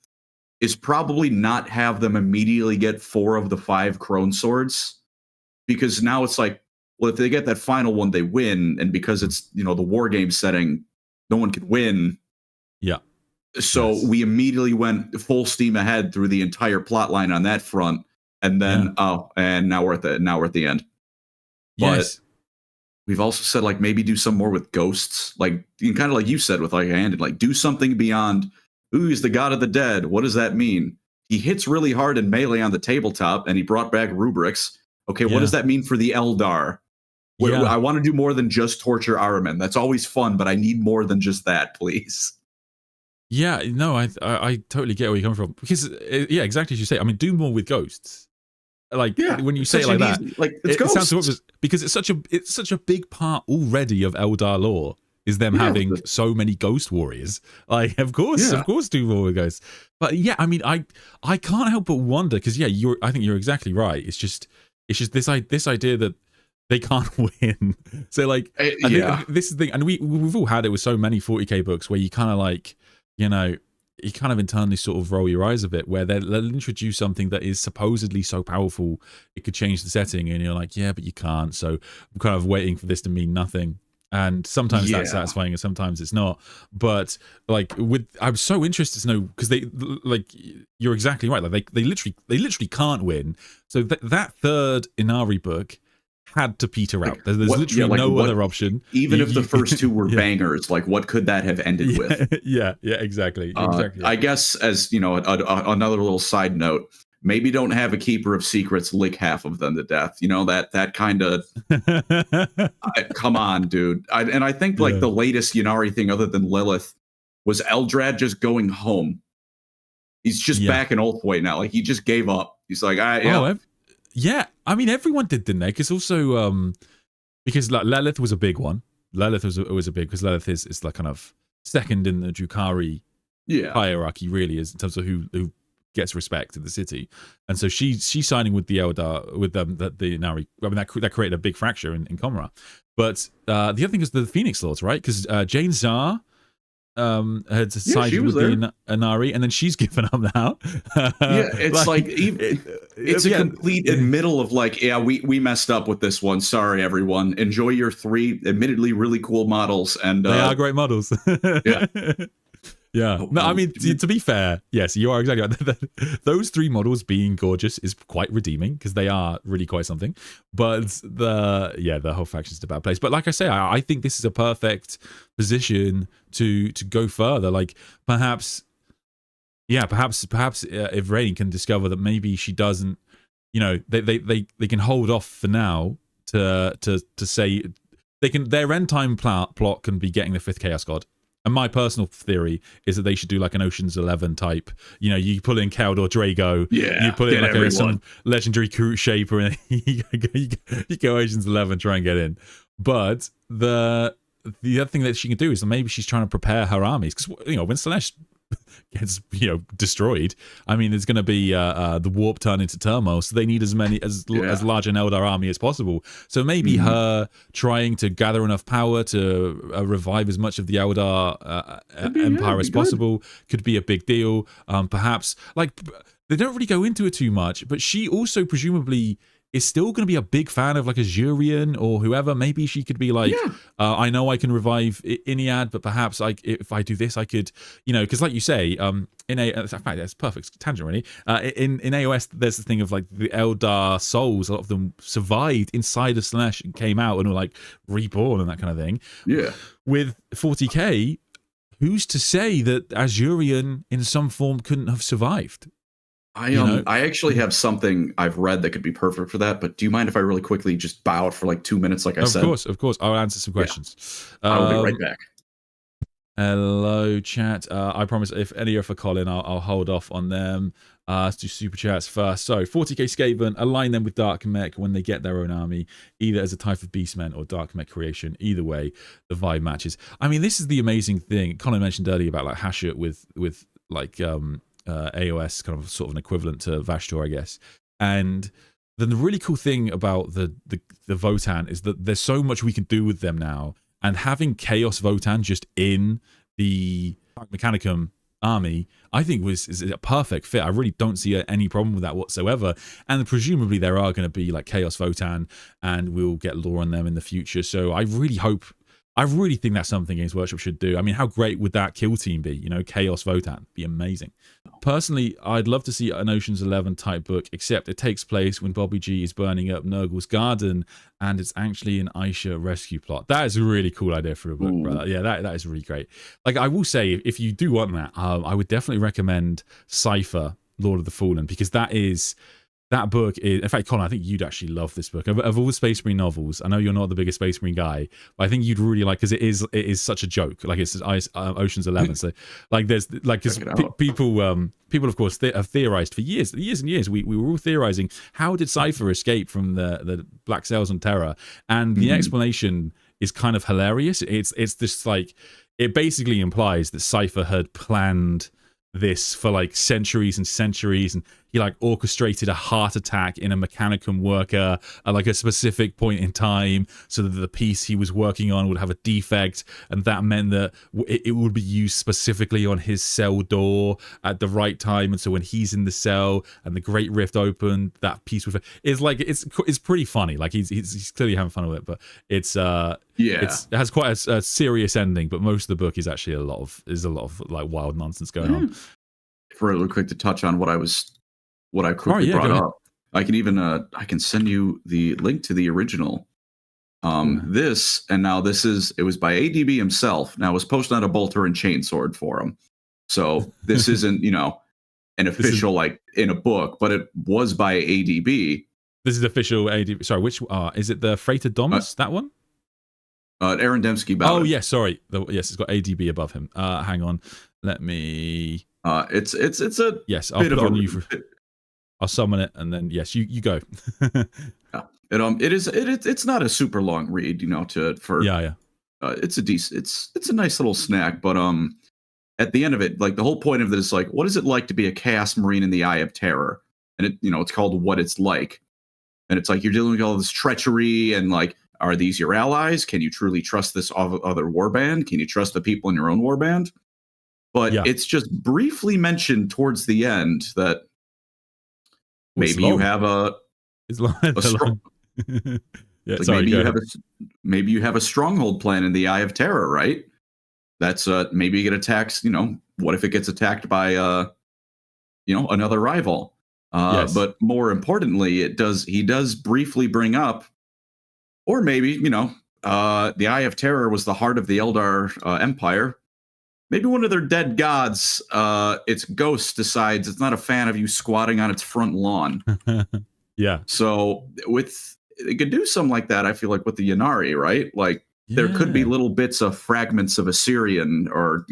is probably not have them immediately get 4 of the 5 Crone Swords, because now it's like, well, if they get that final one, they win. And because it's, the war game setting, no one can win. Yeah. So we immediately went full steam ahead through the entire plot line on that front. And then, and now we're at the end. Yes. But we've also said, like, maybe do some more with ghosts. Like, kind of like you said with like Andon, like do something beyond, ooh, he's the god of the dead. What does that mean? He hits really hard in melee on the tabletop and he brought back rubrics. Okay, what does that mean for the Eldar? I want to do more than just torture Ahriman. That's always fun, but I need more than just that, please. Yeah, no, I totally get where you're coming from, because exactly as you say. I mean, do more with ghosts. Like when you say it like that, it sounds so, because it's such a big part already of Eldar lore is them having so many ghost warriors. Like, of course, do more with ghosts. But yeah, I mean, I can't help but wonder, because I think you're exactly right. It's just this idea that they can't win. So like, I think this is the thing, and we've all had it with so many 40k books where you kind of like, you kind of internally sort of roll your eyes a bit, where they'll introduce something that is supposedly so powerful it could change the setting, and you're like, yeah, but you can't. So I'm kind of waiting for this to mean nothing. And sometimes that's satisfying, and sometimes it's not. But like, I'm so interested to know, because they, like, you're exactly right. Like they literally can't win. So that 3rd Inari book had to peter out. There's literally no other option. Even if the first 2 were bangers, like what could that have ended with? Yeah, exactly. I guess, as another little side note, maybe don't have a keeper of secrets lick half of them to death. That kind of come on, dude. I think like the latest Ynnari thing, other than Lilith, was Eldrad just going home. He's just back in Ulthway now. Like, he just gave up. He's like, yeah, I mean, everyone did, didn't they? Because also, because like, Lilith was a big one. Lilith was a big, because Lilith is like kind of second in the Drukhari hierarchy, really, is in terms of who gets respect in the city. And so she's signing with the Eldar, with the Inari. I mean, that created a big fracture in Comra. But the other thing is the Phoenix Lords, right? Because Jane Czar had sided with the Inari, and then she's given up now. It's like it's a complete admittal of like, we messed up with this one. Sorry, everyone. Enjoy your 3 admittedly really cool models, and they are great models. Yeah. No, I mean, to be fair, yes, you are exactly right. Those 3 models being gorgeous is quite redeeming because they are really quite something. But the whole faction's in a bad place. But like I say, I think this is a perfect position to go further. Like perhaps if Rain can discover that maybe she doesn't, they can hold off for now to say their end time plot can be getting the 5th Chaos God. And my personal theory is that they should do like an Ocean's 11 type. You pull in Caldor Drago. Yeah, you put in like some legendary Kroot Shaper, and you go Ocean's 11, try and get in. But the other thing that she can do is that maybe she's trying to prepare her armies, because when Slaanesh gets destroyed, I mean, there's going to be the warp turn into turmoil, so they need as large an Eldar army as possible. So maybe her trying to gather enough power to revive as much of the Eldar empire as possible could be a big deal. Perhaps, like, they don't really go into it too much, but she also presumably is still going to be a big fan of like Azurian or whoever. Maybe she could be like, I know I can revive Iniad, but perhaps if I do this, I could, because like you say, in fact, that's perfect tangent really. In AOS, there's the thing of like the Eldar souls. A lot of them survived inside of Slaanesh and came out and were like reborn and that kind of thing. Yeah. With 40K, who's to say that Azurian in some form couldn't have survived? I actually have something I've read that could be perfect for that, but do you mind if I really quickly just bow out for like 2 minutes like I said? Of course. I'll answer some questions. Yeah. I'll be right back. Hello, chat. I promise if any are for Colin, I'll hold off on them. Let's do super chats first. So 40k Skaven, align them with Dark Mech when they get their own army, either as a type of Beastmen or Dark Mech creation. Either way, the vibe matches. I mean, this is the amazing thing. Colin mentioned earlier about like Hashut with like AOS, kind of sort of an equivalent to Vashtor, I guess. And then the really cool thing about the Votann is that there's so much we can do with them now, and having Chaos Votann just in the Mechanicum army, I think is a perfect fit. I really don't see any problem with that whatsoever. And presumably there are going to be like Chaos Votann, and we'll get lore on them in the future. So I really think that's something Games Workshop should do. I mean, how great would that kill team be? Chaos Votann. Be amazing. Personally, I'd love to see an Ocean's 11 type book, except it takes place when Bobby G is burning up Nurgle's garden, and it's actually an Aisha rescue plot. That is a really cool idea for a book, brother. Yeah, that is really great. Like, I will say, if you do want that, I would definitely recommend Cypher, Lord of the Fallen, because that book is, in fact, Colin, I think you'd actually love this book. Of all the Space Marine novels, I know you're not the biggest Space Marine guy, but I think you'd really like, because it is such a joke. Like, it's Ocean's 11. So, like, there's like, because people of course have theorized for years and years. We were all theorizing, how did Cypher escape from the Black Sails on Terra? And the explanation is kind of hilarious. It's this, like, it basically implies that Cypher had planned this for like centuries and centuries, and he like orchestrated a heart attack in a Mechanicum worker at like a specific point in time, so that the piece he was working on would have a defect, and that meant that it would be used specifically on his cell door at the right time. And so when he's in the cell and the Great Rift opened, that piece would, it's like, it's pretty funny. Like he's clearly having fun with it, but it has quite a serious ending. But most of the book is actually a lot of like wild nonsense going on. Really quick to touch on what I quickly brought up. I can even I can send you the link to the original. This, and now it was by ADB himself. Now it was posted on a Bolter and Chainsword forum. So this isn't, an official like in a book, but it was by ADB. This is official ADB. Sorry, which is it the Freighter Domus, that one? Aaron Dembski. Oh, yes, sorry. Yes, it's got ADB above him. Hang on. Let me it's a yes, I'll put it on you for, I'll summon it, and then yes, you go. Yeah. It's not a super long read, it's a decent, it's a nice little snack, but at the end of it, like, the whole point of it is like, what is it like to be a Chaos Marine in the Eye of Terror? And it, it's called What It's Like. And it's like, you're dealing with all this treachery, and like, are these your allies? Can you truly trust this other warband? Can you trust the people in your own warband? But it's just briefly mentioned towards the end that maybe you have maybe you have a stronghold plan in the Eye of Terror, right? That's maybe you get attacks, what if it gets attacked by another rival? Yes. But more importantly, he does briefly bring up, or maybe, the Eye of Terror was the heart of the Eldar Empire. Maybe one of their dead gods, its ghost, decides it's not a fan of you squatting on its front lawn. Yeah. So they could do something like that, I feel like, with the Ynnari, right? Like, there could be little bits of fragments of Assyrian or,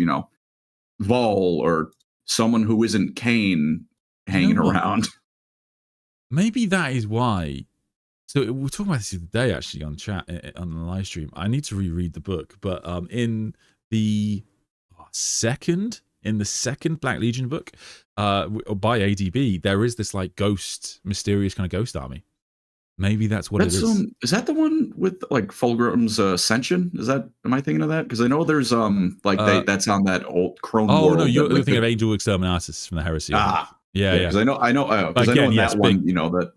Vol or someone who isn't Cain hanging around. Maybe that is why. So we were talking about this the other day, actually, on chat, on the live stream. I need to reread the book, but in the second Black Legion book by ADB, there is this like mysterious kind of ghost army. Maybe that's what it is. Is that the one with like Fulgrim's Ascension? Am I thinking of that? Because I know there's that's on that old Crone world. Oh no, you're thinking of Angel Exterminatus from the Heresy. Yeah. Because I know because I know in that one, that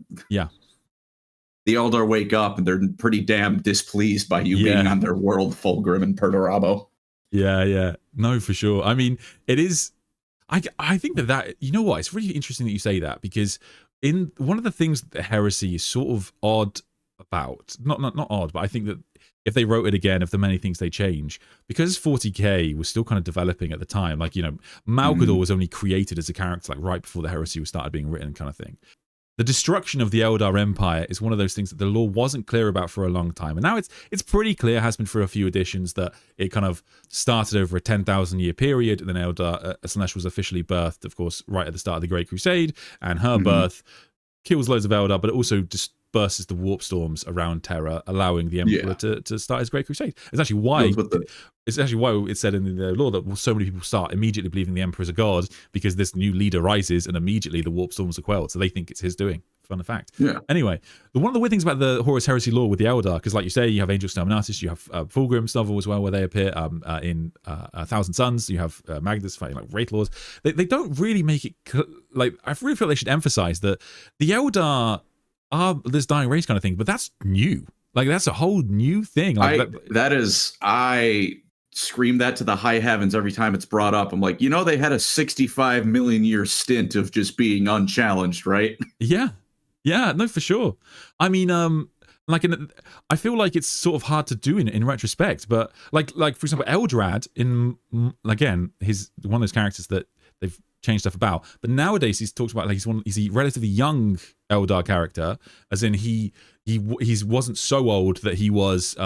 the Eldar wake up and they're pretty damn displeased by you being on their world, Fulgrim and Perturabo. Yeah. No, for sure. I mean, it is. I think that you know what? It's really interesting that you say that, because in one of the things that the Heresy is sort of odd about, not odd, but I think that if they wrote it again, if the many things they change, because 40K was still kind of developing at the time, like, Malkador was only created as a character like right before the Heresy was started being written, kind of thing. The destruction of the Eldar Empire is one of those things that the lore wasn't clear about for a long time. And now it's pretty clear, has been for a few editions, that it kind of started over a 10,000 year period, and then Eldar Slanesh was officially birthed, of course, right at the start of the Great Crusade, and her birth kills loads of Eldar, but it also disperses the warp storms around Terra, allowing the Emperor to start his Great Crusade. It's actually why it's said in the lore that so many people start immediately believing the Emperor is a god, because this new leader rises and immediately the warp storms are quelled. So they think it's his doing. Fun fact. Yeah. Anyway, one of the weird things about the Horus Heresy lore with the Eldar, because like you say, you have Angel Exterminatus, you have Fulgrim's novel as well, where they appear in A Thousand Suns. You have Magnus fighting like Wraith Lords. They don't really make it like. I really feel they should emphasize that the Eldar are this dying race kind of thing, but that's new. Like, that's a whole new thing. Like I scream that to the high heavens every time it's brought up. I'm like, they had a 65 million year stint of just being unchallenged, right? Yeah, no, for sure. I mean, I feel like it's sort of hard to do in retrospect, but like for example, Eldrad, he's one of those characters that they've changed stuff about, but nowadays he's talked about like he's a relatively young Eldar character, as in he wasn't so old that he was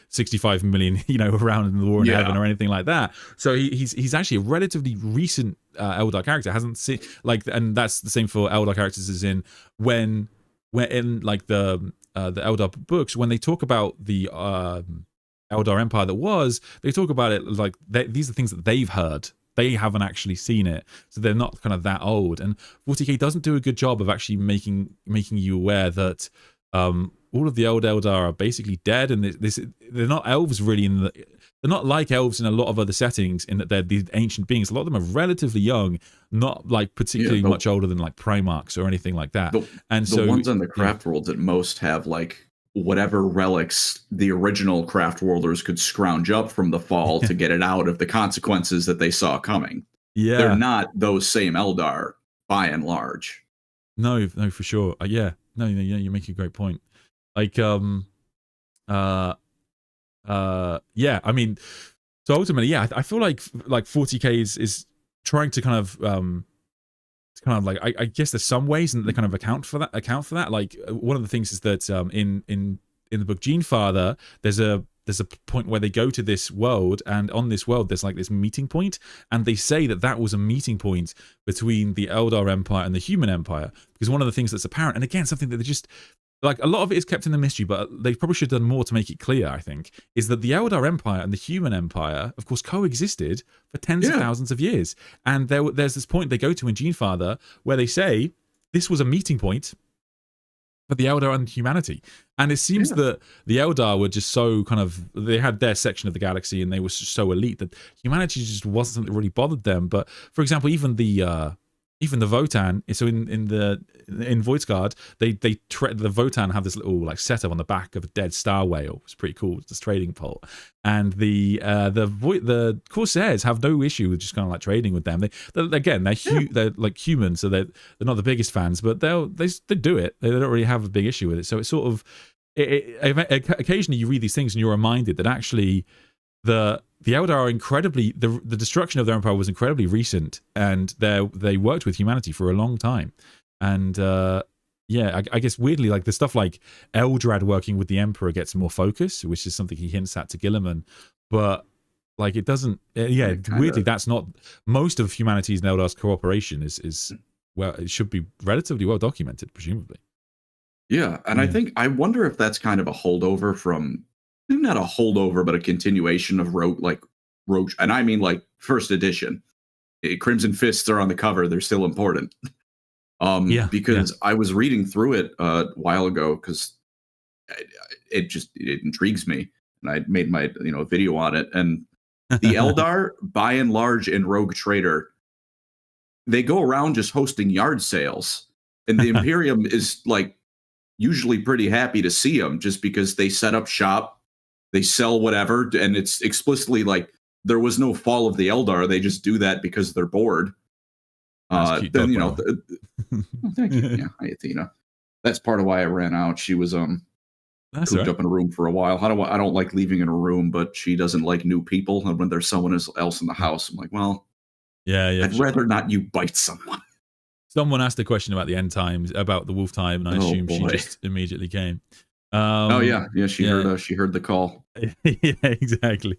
65 million around in the War in Heaven or anything like that. So he's actually a relatively recent Eldar character. Hasn't seen and that's the same for Eldar characters, as in when in like the Eldar books, when they talk about the Eldar Empire that was, they talk about it like these are things that they've heard. They haven't actually seen it, so they're not kind of that old. And 40K doesn't do a good job of actually making you aware that all of the old Eldar are basically dead, and they're not elves really. They're not like elves in a lot of other settings, in that they're these ancient beings. A lot of them are relatively young, not like particularly much older than like Primarchs or anything like that. The ones on the craft worlds at most have like whatever relics the original craft worlders could scrounge up from the fall to get it out of the consequences that they saw coming. Yeah, they're not those same Eldar by and large. No, for sure. No, you make a great point. Like, I mean, so ultimately, I feel like 40K is trying to kind of like, I guess there's some ways and they kind of account for that. Like, one of the things is that in the book Genefather, there's a point where they go to this world, and on this world there's like this meeting point, and they say that was a meeting point between the Eldar Empire and the Human Empire, because one of the things that's apparent, and again something that they just like, a lot of it is kept in the mystery, but they probably should have done more to make it clear, I think, is that the Eldar Empire and the Human Empire, of course, coexisted for tens of thousands of years. And there's this point they go to in Genefather where they say this was a meeting point for the Eldar and humanity. And it seems that the Eldar were just so kind of, they had their section of the galaxy and they were so elite that humanity just wasn't something that really bothered them. But for example, even the even the Votan. So in Voidguard, the Votan have this little like setup on the back of a dead star whale. It's pretty cool. It's this trading port, and the Corsairs have no issue with just kind of like trading with them. They're like human, so they're not the biggest fans, but they do it. They don't really have a big issue with it. So it's sort of occasionally you read these things and you're reminded that actually the Eldar are incredibly the destruction of their empire was incredibly recent, and they worked with humanity for a long time. And I guess weirdly, like the stuff like Eldrad working with the Emperor gets more focus, which is something he hints at to Gilliman, but like it doesn't. Weirdly, that's not most of humanity's and Eldar's cooperation is well, it should be relatively well documented, presumably. Yeah, and I wonder if that's kind of a holdover from, not a holdover, but a continuation of Rogue, and I mean like first edition. Crimson Fists are on the cover; they're still important. Because I was reading through it a while ago because it intrigues me, and I made my video on it. And the Eldar, by and large, in Rogue Trader, they go around just hosting yard sales, and the Imperium is like usually pretty happy to see them just because they set up shop, they sell whatever, and it's explicitly like there was no fall of the Eldar. They just do that because they're bored. Then thank you. Yeah, hi Athena. That's part of why I ran out. She was cooped up in a room for a while. I don't like leaving in a room, but she doesn't like new people. And when there's someone else in the house, I'm like, well, I'd rather not you bite someone. Someone asked a question about the end times, about the wolf time, and I assume she just immediately came. She heard the call. Yeah, exactly.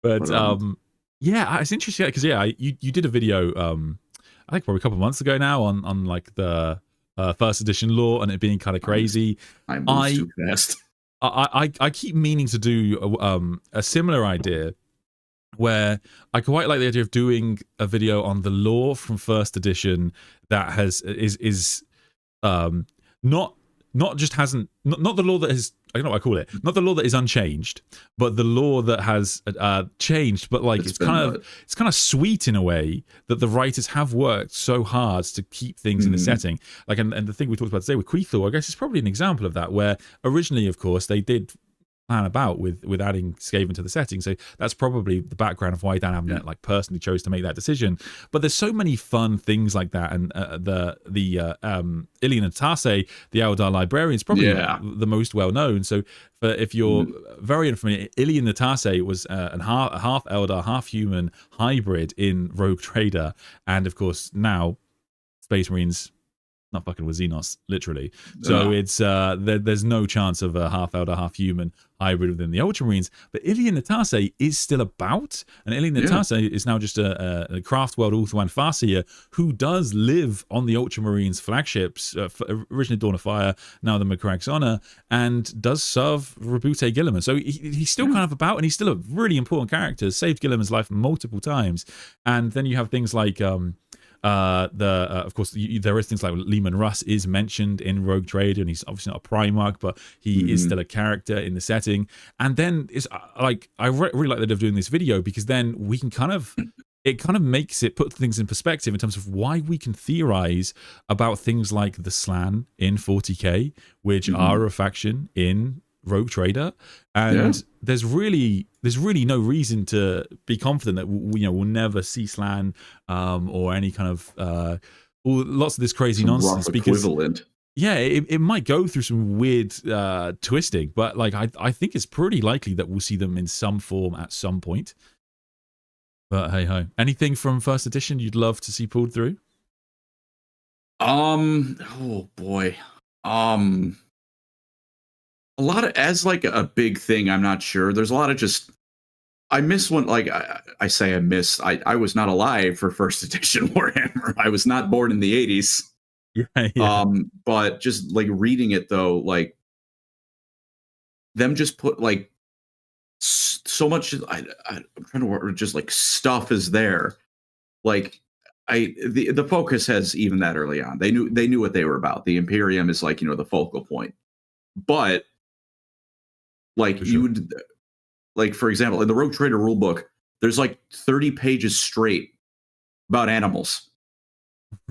But it's interesting because you did a video I think probably a couple of months ago now on like the first edition lore and it being kind of crazy. I moved too fast. I keep meaning to do a similar idea where I quite like the idea of doing a video on the lore from first edition that is not just hasn't not the law that has, I don't know what I call it, not the law that is unchanged, but the law that has changed, but like it's kind of sweet in a way that the writers have worked so hard to keep things in the setting. Like and the thing we talked about today with Quethor, I guess is probably an example of that, where originally of course they did plan about with adding Skaven to the setting, so that's probably the background of why Dan Abnett like personally chose to make that decision. But there's so many fun things like that, and the Ilian and Tarse, the Eldar librarian, is probably the most well known. So if you're very unfamiliar, Ilian Natase was a half Eldar, half human hybrid in Rogue Trader, and of course now Space Marines not fucking with Xenos, literally. So it's there's no chance of a half Eldar, half human hybrid within the Ultramarines. But Ilian Natase is still about, and Ilian Natase is now just a craft world Ulthuan Farseer who does live on the Ultramarines flagships, originally Dawn of Fire, now the Macrag's Honor, and does serve Rabute Gilliman. So he's still kind of about, and he's still a really important character, saved Gilliman's life multiple times. And then you have things like of course there is things like Lehman Russ is mentioned in Rogue Trader, and he's obviously not a Primarch, but he is still a character in the setting. And then it's like I really like the idea of doing this video, because then we can it kind of makes it put things in perspective in terms of why we can theorize about things like the Slan in 40k, which are a faction in Rogue Trader, and there's really no reason to be confident that we'll never see Slan or any kind of lots of this crazy nonsense, because it might go through some weird twisting, but like I think it's pretty likely that we'll see them in some form at some point. But hey ho, anything from first edition you'd love to see pulled through? Oh boy. A lot of, as like a big thing, I'm not sure. There's a lot of just, I miss one, like I was not alive for first edition Warhammer. I was not born in the 80s. But just like reading it though, like them just put like so much, I'm trying to work, just like stuff is there. Like the focus has, even that early on, they knew what they were about. The Imperium is like, the focal point. But like you would, like for example, in the Rogue Trader rulebook, there's like 30 pages straight about animals.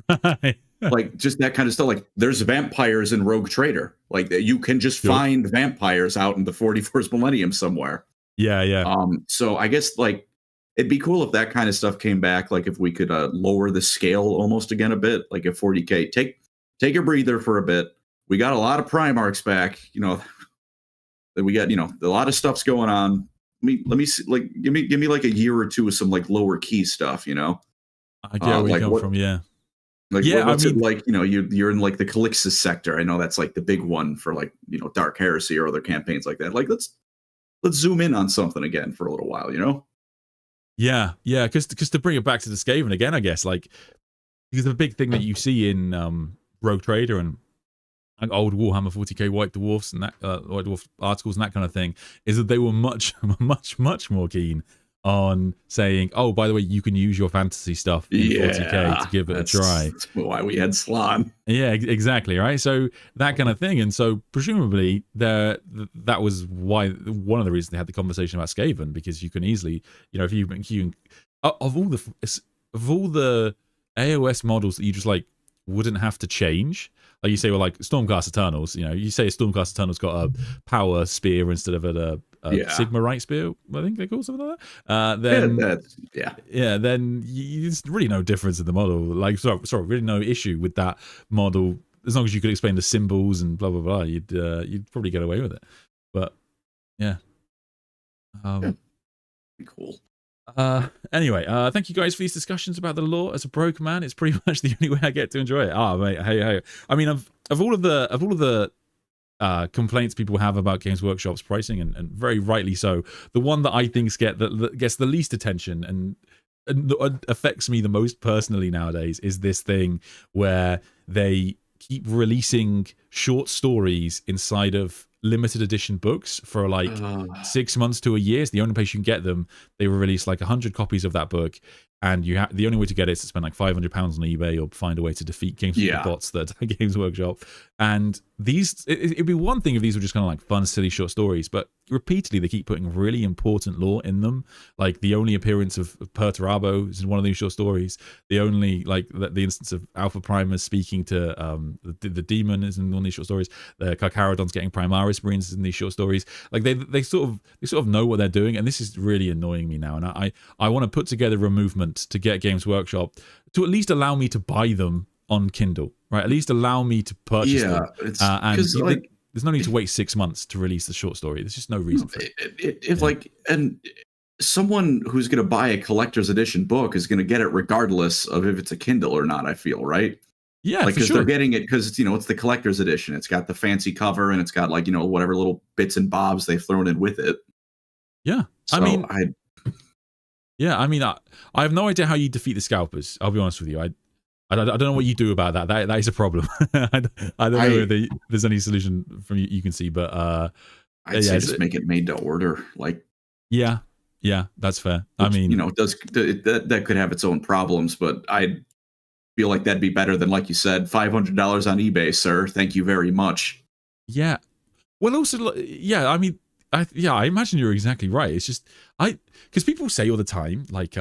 Right. Like just that kind of stuff. Like there's vampires in Rogue Trader. Like you can just Sure. find vampires out in the 41st millennium somewhere. Yeah, yeah. So I guess like it'd be cool if that kind of stuff came back. Like if we could lower the scale almost again a bit. Like at 40K, take a breather for a bit. We got a lot of Primarchs back. You know, we got a lot of stuff's going on. Let me see, like give me like a year or two of some like lower key stuff. You know, I get where you come from. Yeah. Like Yeah, what's I mean, it like? You know, you're in like the Calixtus sector. I know that's like the big one for like Dark Heresy or other campaigns like that. Like let's zoom in on something again for a little while. You know? yeah, because to bring it back to the Skaven again, I guess, like, because the big thing that you see in Rogue Trader and like old Warhammer 40K White Dwarfs and that White Dwarf articles and that kind of thing is that they were much more keen on saying, oh, by the way, you can use your fantasy stuff in 40K to give it a try. That's why we had Slan. Yeah, exactly, right? So that kind of thing. And so presumably that was why one of the reasons they had the conversation about Skaven, because you can easily, if you of all the AOS models that you just like wouldn't have to change. Like you say, well, like Stormcast Eternals, you say a Stormcast Eternal's got a power spear instead of a Sigma Right spear, I think they call something like that. Then there's really no difference in the model. Like, sorry, really no issue with that model as long as you could explain the symbols and blah blah blah. You'd probably get away with it. But yeah, cool. Anyway, thank you guys for these discussions about the lore. As a broke man, it's pretty much the only way I get to enjoy it. Mate, hey. I mean, of all of the complaints people have about Games Workshop's pricing, and very rightly so, the one that I think gets the least attention and affects me the most personally nowadays is this thing where they keep releasing short stories inside of limited edition books for like 6 months to a year. It's the only place you can get them. They will release like 100 copies of that book, and the only way to get it is to spend like £500 on eBay or find a way to defeat Games Workshop bots that are Games Workshop. And it'd be one thing if these were just kind of like fun, silly short stories, but repeatedly they keep putting really important lore in them. Like the only appearance of Perturabo is in one of these short stories. The only the instance of Alpha Primus speaking to the demon is in one of these short stories. The Carcharodon's getting Primaris Marines in these short stories. Like they sort of know what they're doing, and this is really annoying me now. And I want to put together a movement to get Games Workshop to at least allow me to buy them on Kindle, right? At least allow me to purchase them. And there's no need to wait 6 months to release the short story. There's just no reason for it. And someone who's going to buy a collector's edition book is going to get it regardless of if it's a Kindle or not, I feel, right? Yeah, because they're getting it because it's the collector's edition. It's got the fancy cover and it's got whatever little bits and bobs they've thrown in with it. Yeah, so I have no idea how you defeat the scalpers. I'll be honest with you. I don't know what you do about that. That is a problem. I don't know if there's any solution from you can see, but I'd say just make it made to order. Like, yeah, that's fair. Which, that could have its own problems, but I feel like that'd be better than, like you said, $500 on eBay, sir. Thank you very much. Yeah. Well, also, yeah. I mean, I imagine you're exactly right. It's just because people say all the time, like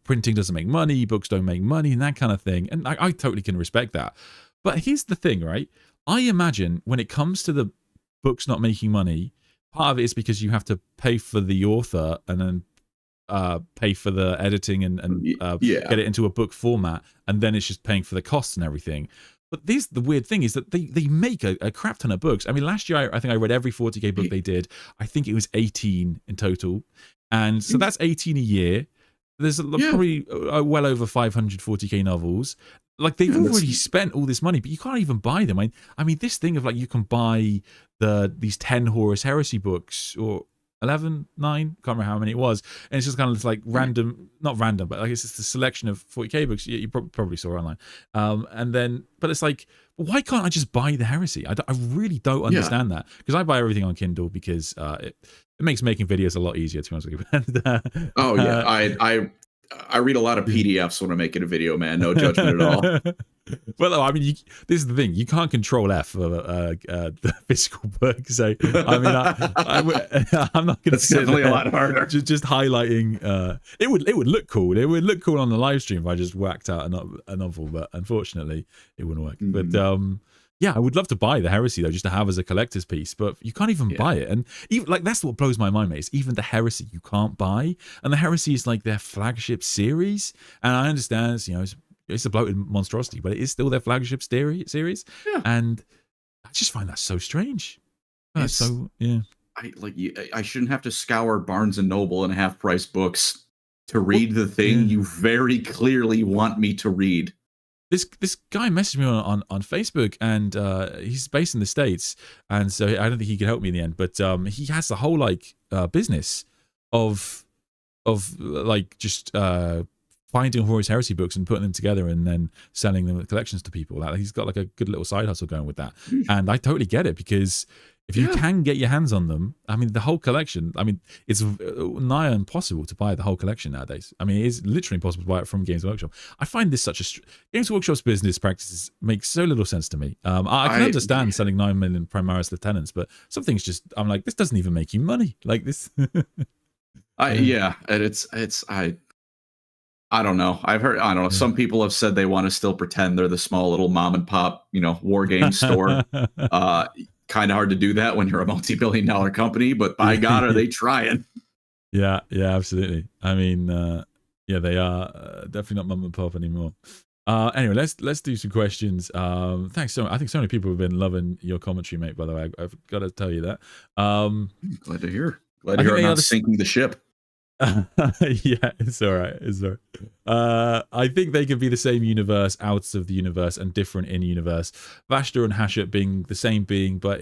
printing doesn't make money, books don't make money, and that kind of thing. And I totally can respect that. But here's the thing, right? I imagine when it comes to the books not making money, part of it is because you have to pay for the author and then pay for the editing and get it into a book format, and then it's just paying for the costs and everything. But the weird thing is that they make a crap ton of books. I mean, last year I think I read every 40K book they did. I think it was 18 in total, and so that's 18 a year. There's probably well over 500 40K novels. Like they've already spent all this money, but you can't even buy them. I mean, this thing of like you can buy these 10 Horus Heresy books or 11, 9, can't remember how many it was, and it's just kind of like random, not random, but like it's just a selection of 40K books you probably saw online. But it's like, why can't I just buy the Heresy? I really don't understand that, because I buy everything on Kindle because it makes making videos a lot easier, to be honest with you. I read a lot of PDFs when I'm making a video, man. No judgment at all. Well, I mean, this is the thing. You can't control F the physical book. So, I mean, I'm not going to That's definitely a lot harder. Just highlighting. It would look cool. It would look cool on the live stream if I just whacked out a novel, but unfortunately, it wouldn't work. But yeah, I would love to buy the Heresy though, just to have as a collector's piece. But you can't even buy it, and even like that's what blows my mind, mate. Is even the Heresy you can't buy, and the Heresy is like their flagship series. And I understand, you know, it's a bloated monstrosity, but it is still their flagship series. Yeah. And I just find that so strange. So yeah, I shouldn't have to scour Barnes and Noble and half-price books to read the thing you very clearly want me to read. This guy messaged me on Facebook, and he's based in the States, and so I don't think he could help me in the end. But he has the whole like business of like just finding Horus Heresy books and putting them together and then selling them at collections to people. Like, he's got like a good little side hustle going with that, and I totally get it, because if you can get your hands on them, I mean, the whole collection, I mean, it's nigh impossible to buy the whole collection nowadays. I mean, it is literally impossible to buy it from Games Workshop. I find this such a... Games Workshop's business practices make so little sense to me. I can understand selling 9 million Primaris Lieutenants, but some things just... I'm like, this doesn't even make you money. Like this... and I don't know. I've heard, I don't know. Some people have said they want to still pretend they're the small little mom and pop, you know, war game store. Kind of hard to do that when you're a multi-billion-dollar company, but by God, are they trying? Yeah, absolutely. I mean, they are definitely not mom and pop anymore. Anyway, let's do some questions. Thanks so much. I think so many people have been loving your commentary, mate. By the way, I've got to tell you that. Glad to hear. Glad to hear I'm not sinking the ship. Yeah, it's all right. I think they could be the same universe out of the universe and different in universe. Vashtor and Hashut being the same being, but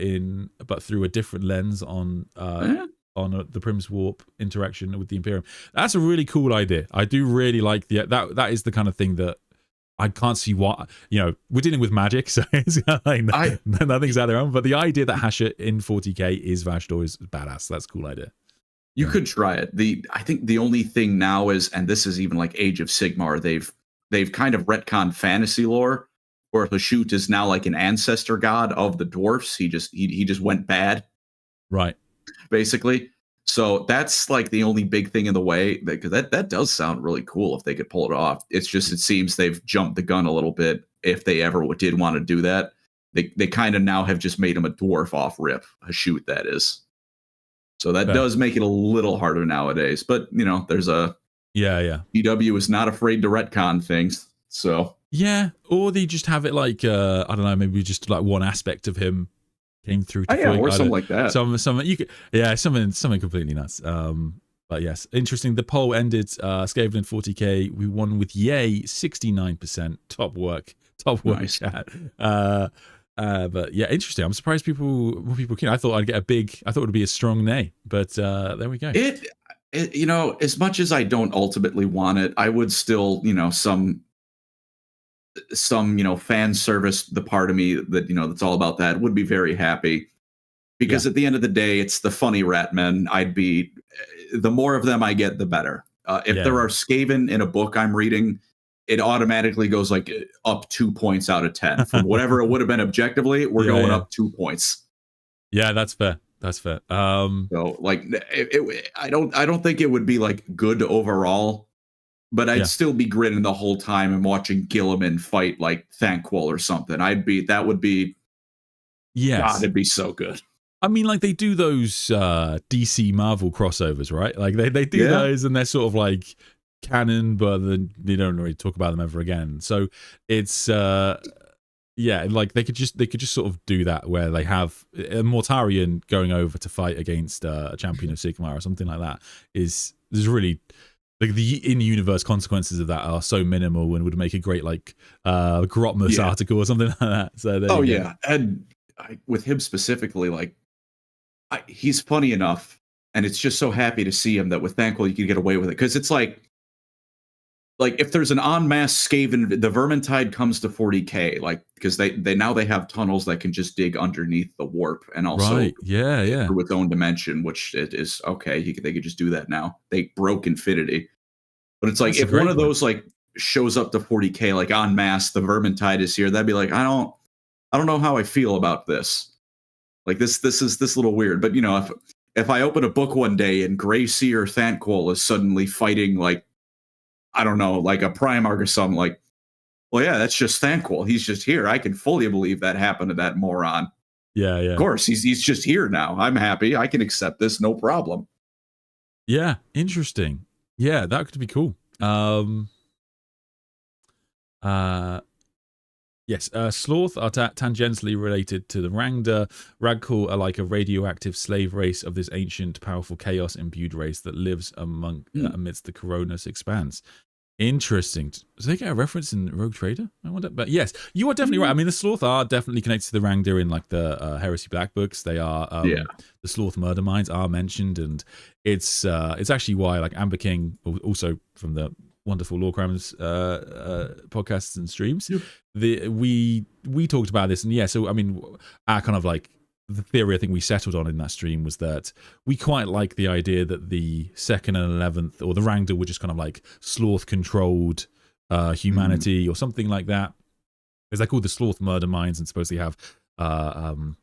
through a different lens on the Prim's Warp interaction with the Imperium. That's a really cool idea. I do really like that is the kind of thing that I can't see what, you know, we're dealing with magic, so it's like nothing's out there on. But the idea that Hashut in 40k is Vashtor is badass. That's a cool idea. You could try it. I think the only thing now is, and this is even like Age of Sigmar, they've kind of retconned fantasy lore, where Hashut is now like an ancestor god of the dwarfs. He just went bad, right? Basically. So that's like the only big thing in the way, because that does sound really cool if they could pull it off. It's just, it seems they've jumped the gun a little bit. If they ever did want to do that, they kind of now have just made him a dwarf off rip. Hashut, that is. So that does make it a little harder nowadays. But, you know, there's a... DW is not afraid to retcon things, so... Yeah, or they just have it like, I don't know, maybe just like one aspect of him came through to or something like that. Something completely nuts. But yes, interesting. The poll ended, Skaven in 40k. We won with yay, 69%. Top work, nice. Chat. But yeah, interesting. I'm surprised more people keen. I thought it would be a strong nay, but there we go. It, you know, as much as I don't ultimately want it, I would still, you know, some, you know, fan service, the part of me that, you know, that's all about that, would be very happy, because at the end of the day, it's the funny rat men. The more of them I get, the better. If there are Skaven in a book I'm reading, it automatically goes like up 2 points out of 10 from whatever it would have been objectively. We're going up 2 points. Yeah, that's fair. So like, I don't think it would be like good overall, but I'd still be grinning the whole time and watching Gilliman fight like Thanquol or something. That would be, God, it'd be so good. I mean, like they do those DC Marvel crossovers, right? Like they do those, and they're sort of like canon, but then they don't really talk about them ever again. So it's like they could just sort of do that, where they have a Mortarian going over to fight against a champion of Sigmar or something like that. There's really like the in-universe consequences of that are so minimal and would make a great like Grotmus article or something like that. So and with him specifically, like he's funny enough, and it's just so happy to see him that with Thanquol you can get away with it, because it's like if there's an en masse Skaven, the Vermintide comes to 40k, like, because they now have tunnels that can just dig underneath the warp, and also through its own dimension, which it is okay. They could just do that now. They broke Infinity, but it's like if one of those like shows up to 40K like en masse, the Vermintide is here, that'd be like, I don't know how I feel about this. Like this is this little weird. But if I open a book one day and Grey Seer Thanquol is suddenly fighting like, I don't know, like a Primarch or something, like, well, yeah, that's just Thanquol. He's just here. I can fully believe that happened to that moron. Yeah. Of course, he's just here now. I'm happy. I can accept this, no problem. Yeah, interesting. Yeah, that could be cool. Yes, Sloth are tangentially related to the Rangda. Ragkul are like a radioactive slave race of this ancient, powerful, chaos-imbued race that lives amidst the Coronas expanse. Interesting. Do they get a reference in Rogue Trader? I wonder. But yes, you are definitely right. I mean, the Sloth are definitely connected to the Rangda in like the Heresy Black books. They are. The Sloth murder mines are mentioned, and it's actually why like Amber King, also from the wonderful Lore Crimes podcasts and streams. Yep. We talked about this, and yeah, so I mean, our kind of like the theory I think we settled on in that stream was that we quite like the idea that the 2nd and 11th, or the Rangda, were just kind of like Sloth controlled humanity or something like that. Because they're called the Sloth murder mines and supposedly have mind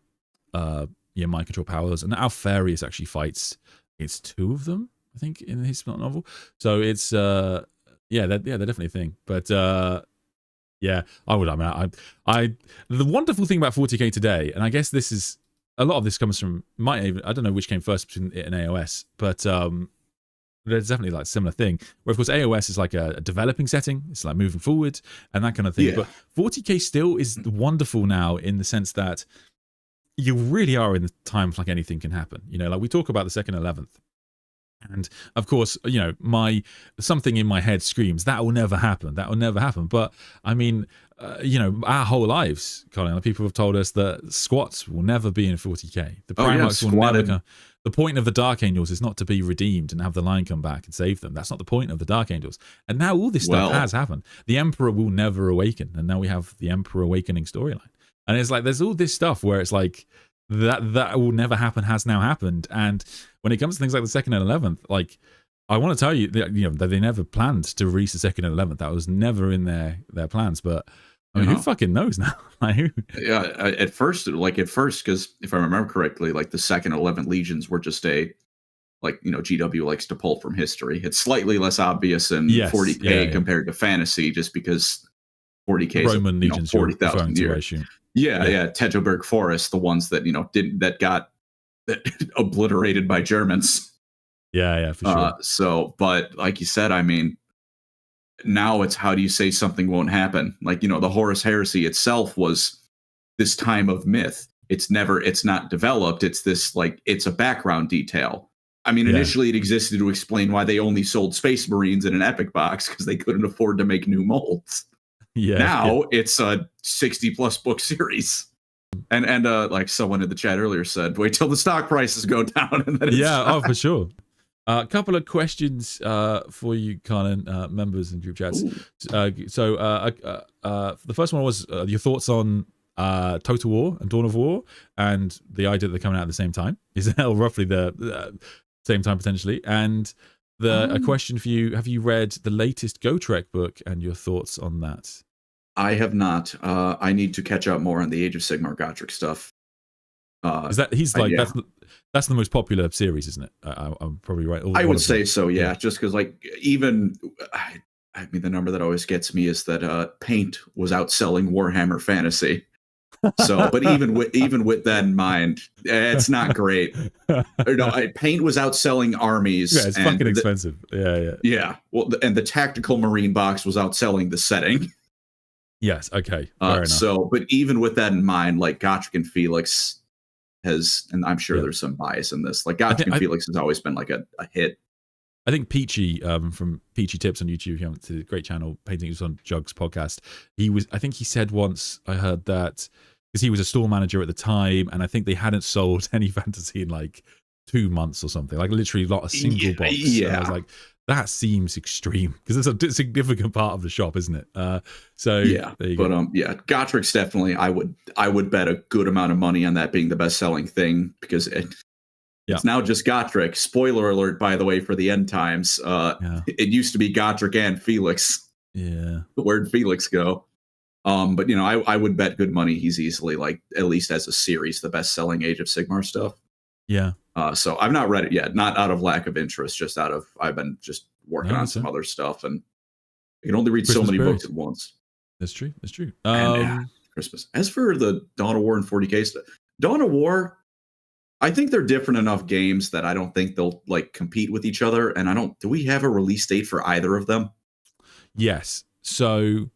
control powers. And Alfarius actually fights, it's 2 of them, I think, in his novel. So it's they're definitely a thing. But yeah, I would. I mean, the wonderful thing about 40K today, and I guess this is a lot of this comes from I don't know which came first between it and AOS, but there's definitely like a similar thing. Where of course AOS is like a developing setting, it's like moving forward and that kind of thing. Yeah. But 40K still is wonderful now in the sense that you really are in the time like anything can happen. Like we talk about the 2nd and 11th. And of course, something in my head screams that will never happen. That will never happen. But I mean, our whole lives, Colin, people have told us that squats will never be in 40K. The Primarchs will never come. The point of the Dark Angels is not to be redeemed and have the line come back and save them. That's not the point of the Dark Angels. And now all this stuff has happened. The Emperor will never awaken, and now we have the Emperor awakening storyline. And it's like there's all this stuff where it's like that will never happen has now happened. And when it comes to things like the 2nd and 11th, like I want to tell you that they never planned to release the 2nd and 11th. That was never in their plans. But I mean, who fucking knows now? Yeah, at first, because if I remember correctly, like the 2nd and 11th Legions were just GW likes to pull from history. It's slightly less obvious in 40K compared to fantasy, just because 40K is Roman legions 40,000 years. Yeah, Tejoberg Forest, the ones that that got obliterated by Germans. Yeah, for sure. So, but like you said, I mean, now it's how do you say something won't happen? Like, the Horus Heresy itself was this time of myth. It's not developed. It's this, like, it's a background detail. I mean, initially it existed to explain why they only sold Space Marines in an Epic box because they couldn't afford to make new molds. Yeah. Now it's a 60+ book series. And like someone in the chat earlier said, wait till the stock prices go down. And then for sure. A couple of questions for you, Colin, members and group chats. The first one was your thoughts on Total War and Dawn of War, and the idea that they're coming out at the same time. Is that roughly the same time potentially? And a question for you: have you read the latest Gotrek book and your thoughts on that? I have not. I need to catch up more on the Age of Sigmar Gotrek stuff. Is that that's the most popular series, isn't it? I'm probably right. I would say so, yeah. Just because, like, even I mean, the number that always gets me is that Paint was outselling Warhammer Fantasy. So, but even with that in mind, it's not great. Paint was outselling armies. Yeah, it's fucking expensive. Yeah. Well, and the Tactical Marine box was outselling the setting. Yes. Okay. Fair enough. So, but even with that in mind, like Gotrek and Felix has, and I'm sure there's some bias in this, like Gotrek and Felix has always been like a hit. I think Peachy from Peachy Tips on YouTube, it's a great channel, Painting on Jugs podcast. I think he said once, I heard that, because he was a store manager at the time, and I think they hadn't sold any fantasy in like 2 months or something, like literally not a single box. Yeah. And I was like, that seems extreme, because it's a significant part of the shop, isn't it? Gotrek's definitely, I would bet a good amount of money on that being the best selling thing, because it's now just Gotrek. Spoiler alert, by the way, for the end times. It used to be Gotrek and Felix. Yeah. Where'd Felix go? But I would bet good money he's easily, like, at least as a series, the best-selling Age of Sigmar stuff. Yeah. So I've not read it yet, not out of lack of interest, just out of I've been just working on some other stuff, and you can only read Christmas so many berries. books at once. That's true. That's true. And Christmas. As for the Dawn of War and 40K stuff, Dawn of War, I think they're different enough games that I don't think they'll like compete with each other. And do we have a release date for either of them? Yes. So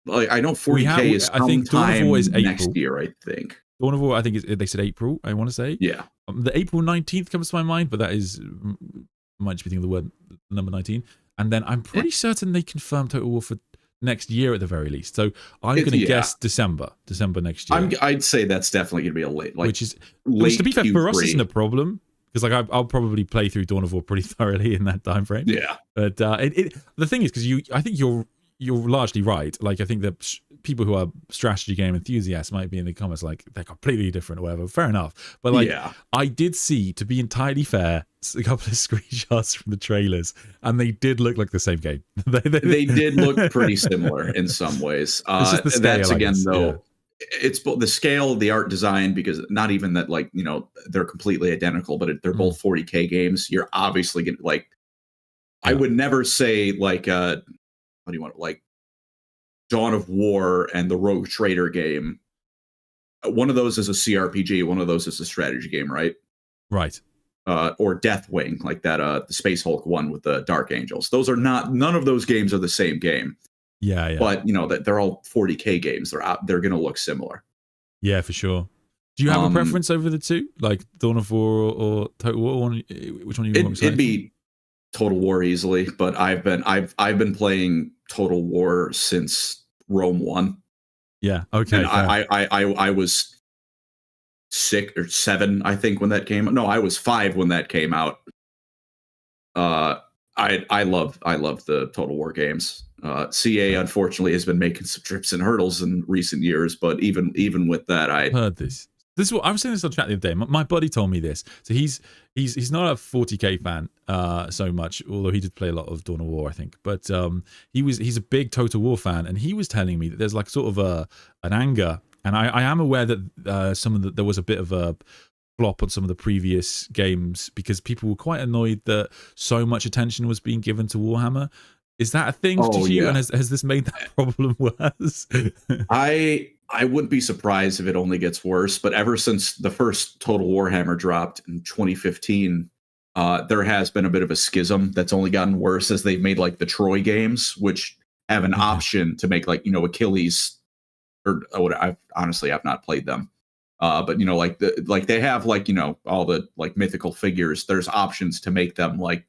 like, I know 40K is sometime, I think Dawn of War is next April. Year, I think. Dawn of War, I think they said April, I want to say. Yeah. The April 19th comes to my mind, but that is, might just be thinking of the word number 19. And then I'm pretty certain they confirmed Total War for next year at the very least. So I'm going to guess December next year. I'd say that's definitely going to be a late, like, which to be fair, Q3. for us isn't a problem. Because like I'll probably play through Dawn of War pretty thoroughly in that time frame. Yeah. But the thing is, because I think you're largely right. Like I think that people who are strategy game enthusiasts might be in the comments like they're completely different or whatever. Fair enough. But like I did see, to be entirely fair, a couple of screenshots from the trailers, and they did look like the same game. they did look pretty similar in some ways. It's just the scale, that's again though. Yeah. It's both the scale, the art design, because not even that, like, they're completely identical, but they're both 40K games. You're obviously going to, like, I would never say, like, what do you want, like, Dawn of War and the Rogue Trader game. One of those is a CRPG, one of those is a strategy game, right? Right. Or Deathwing, like that, the Space Hulk one with the Dark Angels. Those are none of those games are the same game. Yeah. But that they're all 40K games. They're going to look similar. Yeah, for sure. Do you have a preference over the two, like Dawn of War or Total War? Which one you want? It'd be Total War easily, but I've been playing Total War since Rome 1. Yeah. Okay. And I was 6 or 7, I think, when that came. No, I was 5 when that came out. I love the Total War games. CA unfortunately has been making some trips and hurdles in recent years, but even with that, I heard this. This is what I was saying this on chat the other day. My buddy told me this. So he's not a 40K fan so much, although he did play a lot of Dawn of War, I think. But he's a big Total War fan, and he was telling me that there's like sort of an anger, and I am aware that there was a bit of a flop on some of the previous games because people were quite annoyed that so much attention was being given to Warhammer. Is that a thing to you? Yeah. And has this made that problem worse? I wouldn't be surprised if it only gets worse, but ever since the first Total Warhammer dropped in 2015, there has been a bit of a schism that's only gotten worse as they've made like the Troy games, which have an option to make like, Achilles, or I've not played them. But like they have like, all the like mythical figures. There's options to make them like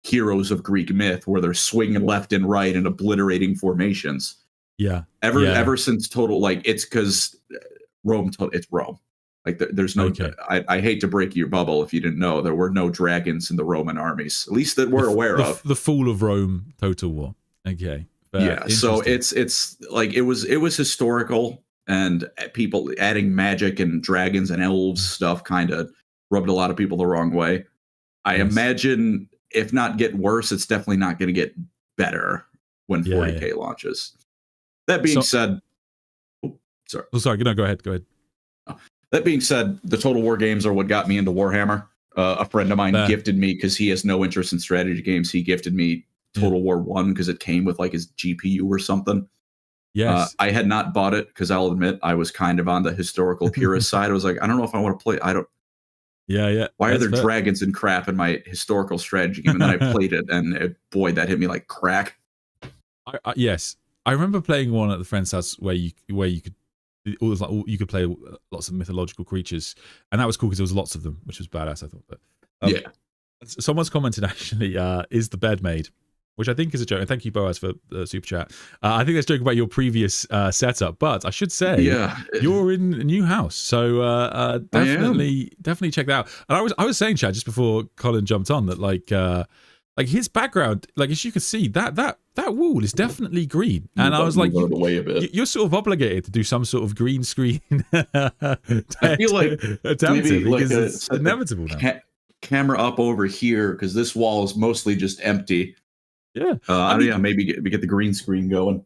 heroes of Greek myth where they're swinging left and right and obliterating formations. Yeah. Ever since Total, like, it's because it's Rome. Like there's no, I hate to break your bubble if you didn't know, there were no dragons in the Roman armies, at least that we're aware of. The fall of Rome, Total War. Okay. Yeah. So it's like, it was historical, and people adding magic and dragons and elves stuff kind of rubbed a lot of people the wrong way. I imagine if not get worse, it's definitely not going to get better when 40K launches. That being said, sorry. Oh, sorry. No, go ahead. That being said, the Total War games are what got me into Warhammer. A friend of mine gifted me, because he has no interest in strategy games, he gifted me Total War 1 because it came with like his GPU or something. Yes. I had not bought it because I'll admit I was kind of on the historical purist side. I was like, I don't know if I want to play. Yeah. Why are there dragons and crap in my historical strategy game? And then I played it, and boy, that hit me like crack. Yes. I remember playing one at the friend's house where you could play lots of mythological creatures, and that was cool because there was lots of them, which was badass, I thought. But someone's commented actually, is the bed made? Which I think is a joke. And thank you, Boaz, for the super chat. I think that's a joke about your previous setup, but I should say you're in a new house, so definitely check that out. And I was saying, Chad, just before Colin jumped on, that like his background, like as you can see, that wall is definitely green, and I was like, you're sort of obligated to do some sort of green screen. I feel like maybe because it's inevitable now. Camera up over here, because this wall is mostly just empty. Yeah. I mean, yeah, maybe get the green screen going.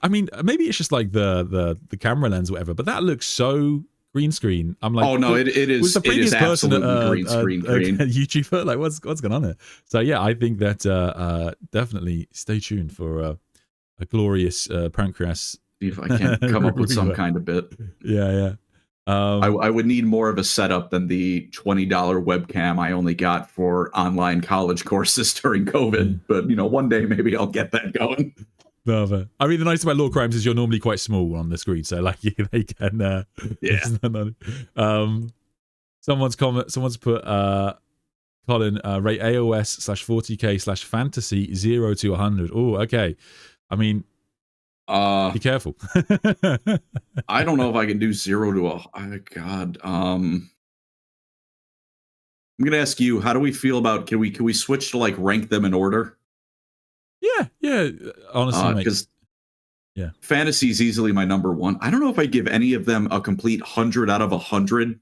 I mean, maybe it's just like the camera lens or whatever, but that looks so green screen. I'm like, oh no, it was is the previous person absolutely green screen green. a YouTuber? Like, what's going on here? So yeah, I think that definitely stay tuned for a glorious pancreas. See if I can come up with some kind of bit. Yeah. I would need more of a setup than the $20 webcam I only got for online college courses during COVID. But one day maybe I'll get that going. No, but I mean, the nice thing about Law Crimes is you're normally quite small on the screen, so like they can. Someone's put Colin rate AOS/40K/fantasy 0 to 100. Oh, okay. I mean, be careful. I don't know if I can do 0 to God. I'm gonna ask you, how do we feel about can we switch to like rank them in order? Yeah. Honestly, because fantasy is easily my number one. I don't know if I give any of them a complete 100 out of 100.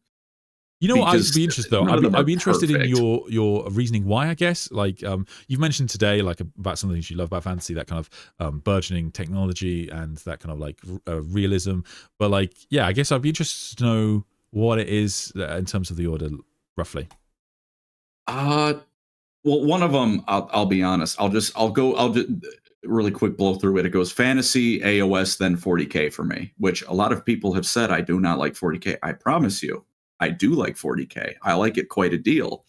You know what? I'd be interested though. I'd be interested in your reasoning why. I guess like you've mentioned today, like about some of the things you love about fantasy, that kind of burgeoning technology and that kind of like realism. But like, yeah, I guess I'd be interested to know what it is in terms of the order, roughly. Well, one of them, I'll be honest. I'll just really quick blow through it. It goes fantasy, AOS, then 40K for me, which a lot of people have said I do not like 40K. I promise you, I do like 40K. I like it quite a deal.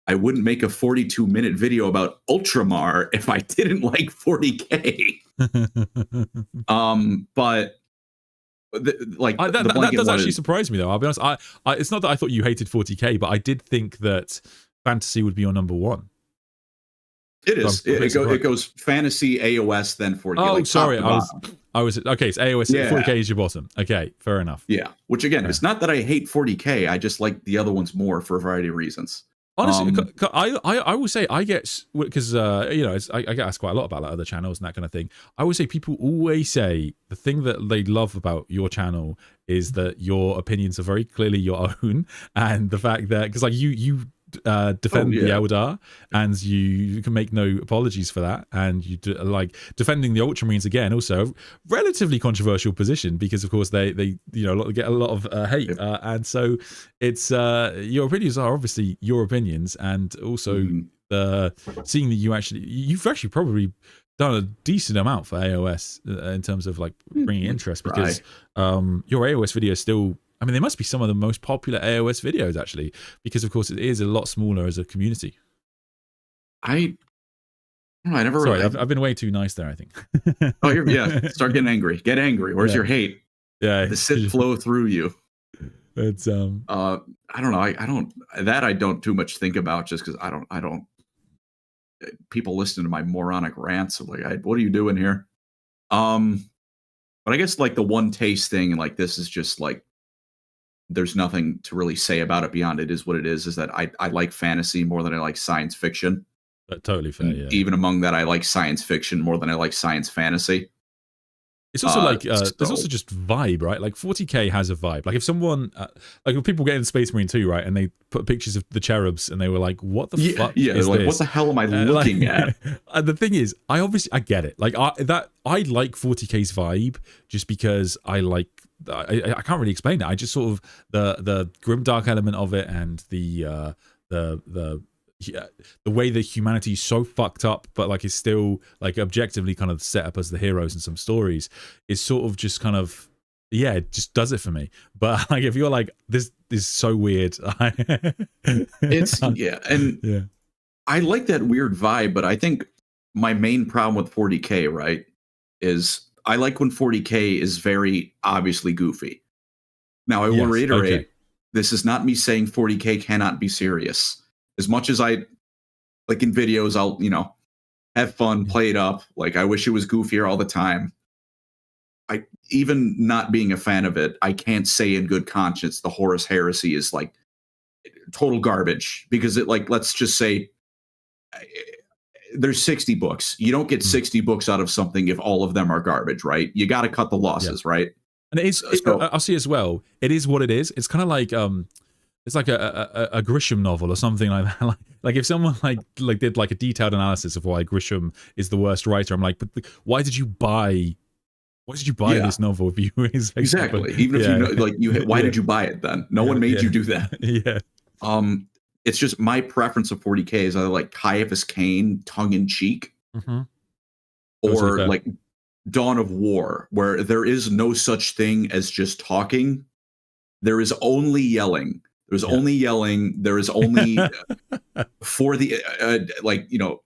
I wouldn't make a 42-minute video about Ultramar if I didn't like 40K. But that does actually surprise me though. I'll be honest. It's not that I thought you hated 40K, but I did think that fantasy would be your number one. It is. It goes fantasy, AOS, then 40K. Oh, like sorry. I was okay. It's AOS. Yeah. 40K is your bottom. Okay, fair enough. Yeah. Which again, it's not that I hate 40K. I just like the other ones more for a variety of reasons. Honestly, I will say I get, because I get asked quite a lot about like other channels and that kind of thing. I would say people always say the thing that they love about your channel is that your opinions are very clearly your own, and the fact that because like you defend the Eldar and you can make no apologies for that, and you like defending the Ultramarines again, also a relatively controversial position because of course they get a lot of hate, and so it's your opinions are obviously your opinions, and also seeing that you've actually probably done a decent amount for AOS in terms of like bringing interest, because your AOS video still, I mean, they must be some of the most popular AOS videos, actually, because, of course, it is a lot smaller as a community. I never. Sorry, I've been way too nice there, I think. Start getting angry. Get angry. Where's your hate? Yeah, the Sith flow through you. It's I don't know. I don't too much think about, just because I don't. People listen to my moronic rants of like, what are you doing here? But I guess like the one taste thing, and like this is just like, there's nothing to really say about it beyond it is what it is that I like fantasy more than I like science fiction. But totally fair, yeah. Even among that, I like science fiction more than I like science fantasy. It's also like there's also just vibe, right? Like 40K has a vibe. Like if someone like when people get in Space Marine 2, right, and they put pictures of the cherubs and they were like, what the fuck is like, this? What the hell am I looking at? And the thing is, I get it. Like I like 40K's vibe just because I can't really explain it. I just sort of the grimdark element of it, and the way that humanity is so fucked up, but like is still like objectively kind of set up as the heroes in some stories, is sort of just kind of it just does it for me. But like if you're like, this is so weird, it's I like that weird vibe, but I think my main problem with 40K, right, is I like when 40K is very obviously goofy. Now I will reiterate, this is not me saying 40K cannot be serious. As much as I, like in videos, I'll, have fun, play it up. Like, I wish it was goofier all the time. Even not being a fan of it, I can't say in good conscience the Horus Heresy is like total garbage, because it, like, let's just say there's 60 books. You don't get 60 books out of something if all of them are garbage, right? You got to cut the losses, right? And I'll see as well, it is what it is. It's kind of like, it's like a Grisham novel or something like that. Like if someone like did like a detailed analysis of why Grisham is the worst writer, I'm like, but why did you buy? Why did you buy this novel if you exactly? Even if you know, like, why did you buy it then? No one made you do that. Yeah. It's just my preference of 40K is either like Caiaphas Cain, tongue in cheek, or like Dawn of War, where there is no such thing as just talking. There is only yelling. There's only yelling. There is only for the like, you know,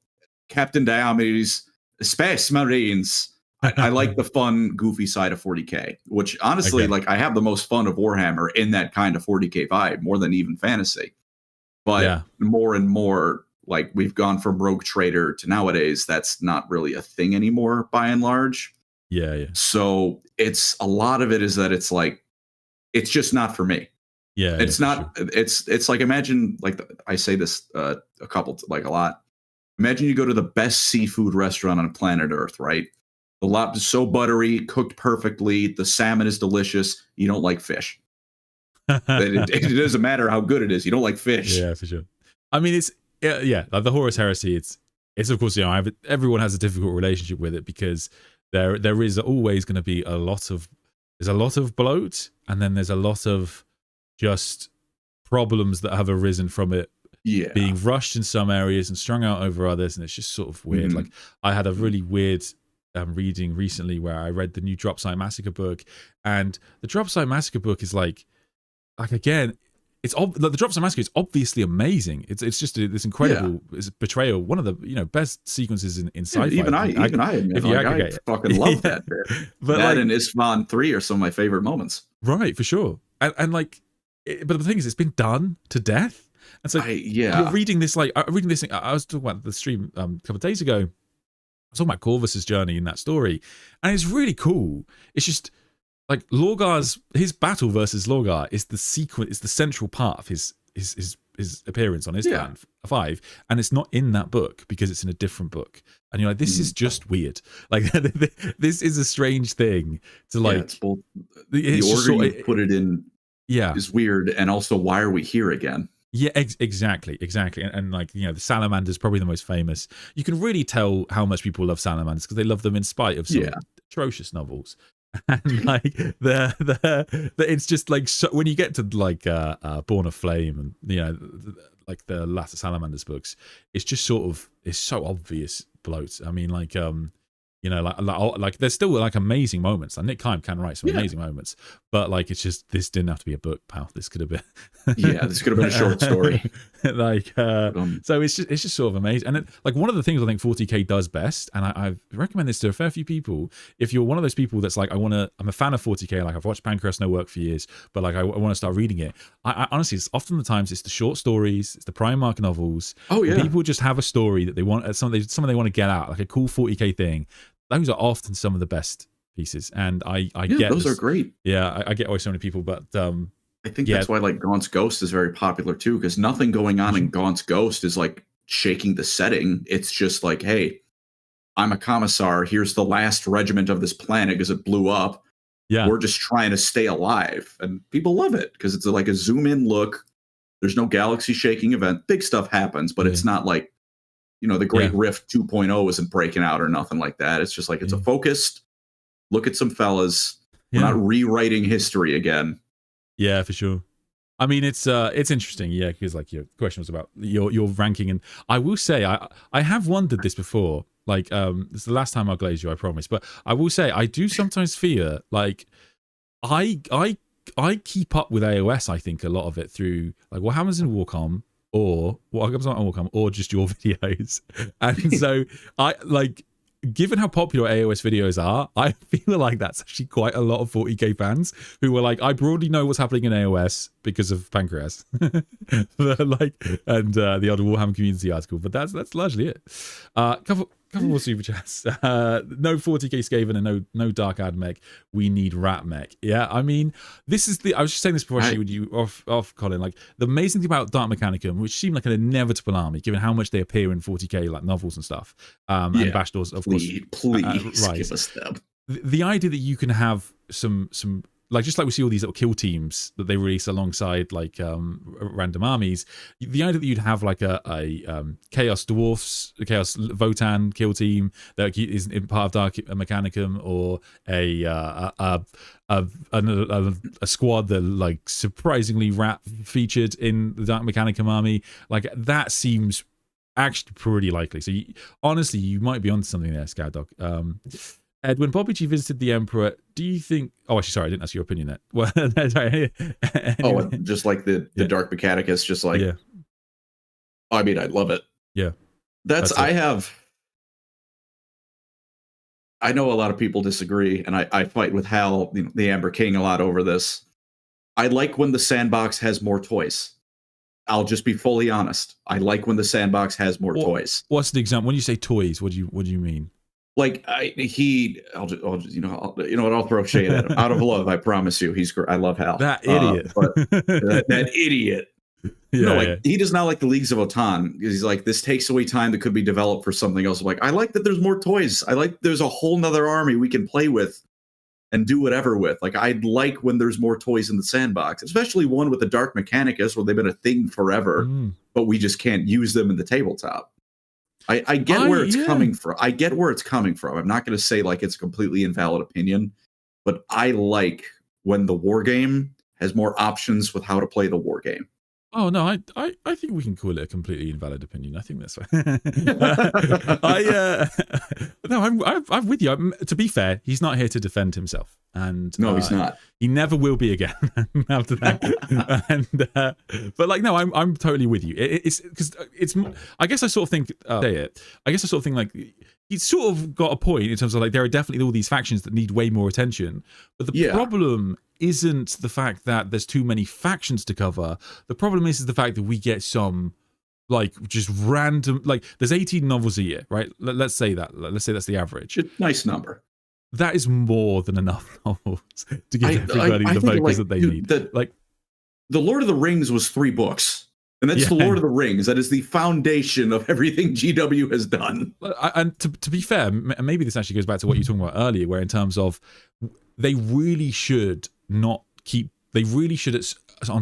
Captain Diomedes, Space Marines. I like the fun, goofy side of 40K, which honestly, like, I have the most fun of Warhammer in that kind of 40K vibe, more than even fantasy. But more and more, like, we've gone from Rogue Trader to nowadays, that's not really a thing anymore, by and large. Yeah. So it's a lot of it is that it's like, it's just not for me. Yeah, it's not. Sure. It's like, imagine, like, I say this a lot. Imagine you go to the best seafood restaurant on planet Earth, right? The lot is so buttery, cooked perfectly. The salmon is delicious. You don't like fish. it doesn't matter how good it is. You don't like fish. Yeah, for sure. I mean, it's like the Horus Heresy. It's of course, you know, everyone has a difficult relationship with it because there is always going to be a lot of bloat, and then there's a lot of just problems that have arisen from it being rushed in some areas and strung out over others, and it's just sort of weird. Like, I had a really weird reading recently where I read the new Drop Site Massacre book, and the Drop Site Massacre book is like again, the Drop Site Massacre is obviously amazing. It's just this incredible betrayal, one of the, you know, best sequences in sci-fi. Even I admit, I fucking love that bit. But that, like, and Isfahan 3 are some of my favorite moments. Right, for sure. And like, but the thing is, it's been done to death. And so you're reading this, like, I was talking about the stream a couple of days ago. I was talking about Corvus's journey in that story, and it's really cool. It's just like his battle versus Lorgar is the sequence, is the central part of his appearance on his plan 5, and it's not in that book because it's in a different book. And you're like, this is just weird. Like, this is a strange thing to, like, it's both the order you put it in is weird, and also, why are we here again? Yeah, exactly. And like, you know, the Salamander's probably the most famous. You can really tell how much people love Salamanders because they love them in spite of some atrocious novels. And like it's just like, so when you get to like Born of Flame and, you know, like the latter Salamanders books, it's just sort of, it's so obvious bloat. I mean, like you know, like there's still like amazing moments. Like Nick Kime can write some amazing moments, but like, it's just, this didn't have to be a book, pal. This could have been this could have been a short story. Like so it's just sort of amazing. And like, one of the things I think 40K does best, and I recommend this to a fair few people, if you're one of those people that's like, I'm a fan of 40K, like I've watched Pancras No Work for years, but like I want to start reading it. I honestly, it's often the times it's the short stories, it's the Primarch novels. People just have a story that they want, something they want to get out, like a cool 40K thing. Those are often some of the best pieces, and I get those are great. I get why so many people, but I think that's why, like, Gaunt's Ghost is very popular too, because nothing going on in Gaunt's Ghost is like shaking the setting. It's just like, hey, I'm a commissar. Here's the last regiment of this planet because it blew up. We're just trying to stay alive, and people love it because it's like a zoom in look. There's no galaxy shaking event. Big stuff happens, but it's not like, you know, the Great Rift 2.0 isn't breaking out or nothing like that. It's just like, it's a focused look at some fellas. We're not rewriting history again. Yeah, for sure. I mean, it's interesting, because like your question was about your ranking, and I will say I have wondered this before. Like, it's the last time I'll glaze you, I promise. But I will say I do sometimes fear, like, I keep up with AOS. I think a lot of it through like what happens in Warcom, or what comes on Warcom, or just your videos. And so I like, given how popular AOS videos are, I feel like that's actually quite a lot of 40K fans who were like, I broadly know what's happening in AOS because of Pancras. Like, and the other Warhammer community article, but that's largely it. Couple more super chats. No 40K Skaven and no Dark Ad mech. We need Rat mech. Yeah, I mean, this is I was just saying this before I shoot you off, Colin. Like, the amazing thing about Dark Mechanicum, which seemed like an inevitable army, given how much they appear in 40K like novels and stuff, and Bashdors, of course. Please give us them. The idea that you can have some like just like we see all these little kill teams that they release alongside like random armies, the idea that you'd have like a chaos dwarfs, a chaos Votan kill team that is in part of Dark Mechanicum, or a squad that like surprisingly featured in the Dark Mechanicum army, like that seems actually pretty likely. So honestly, you might be onto something there, Scout Dog. Ed, when Bobby G visited the Emperor, do you think... Oh, actually, sorry, I didn't ask your opinion there. Well, sorry. Oh, just like the Dark Mechanicus, just like... Yeah. I mean, I love it. Yeah. I know a lot of people disagree, and I fight with Hal, the Amber King, a lot over this. I like when the sandbox has more toys. I'll just be fully honest. I like when the sandbox has more toys. What's the example? When you say toys, what do you mean? Like I'll throw shade at him out of love. I promise you, he's great. I love Hal. That idiot. That idiot. Yeah, he does not like the Leagues of Votan because he's like, this takes away time that could be developed for something else. I'm like, I like that there's more toys. I like there's a whole nother army we can play with and do whatever with. Like, I'd like when there's more toys in the sandbox, especially one with the Dark Mechanicus where they've been a thing forever, but we just can't use them in the tabletop. I get where it's coming from. I get where it's coming from. I'm not going to say like it's a completely invalid opinion, but I like when the war game has more options with how to play the war game. Oh no, I think we can call it a completely invalid opinion. I think that's fine. I'm with you. To be fair, he's not here to defend himself, and no, he's not. He never will be again after that. But like, no, I'm totally with you. It's because it's. I guess I sort of think. Say it. I guess I sort of think like. He's sort of got a point in terms of like there are definitely all these factions that need way more attention, but the problem isn't the fact that there's too many factions to cover. The problem is the fact that we get some like just random, like there's 18 novels a year, right? Let's say that. Let's say that's the average. Nice number. That is more than enough novels to give everybody the focus that they need. Like the Lord of the Rings was 3 books. And that's the Lord of the Rings. That is the foundation of everything GW has done. And to be fair, maybe this actually goes back to what you were talking about earlier, where in terms of they really should on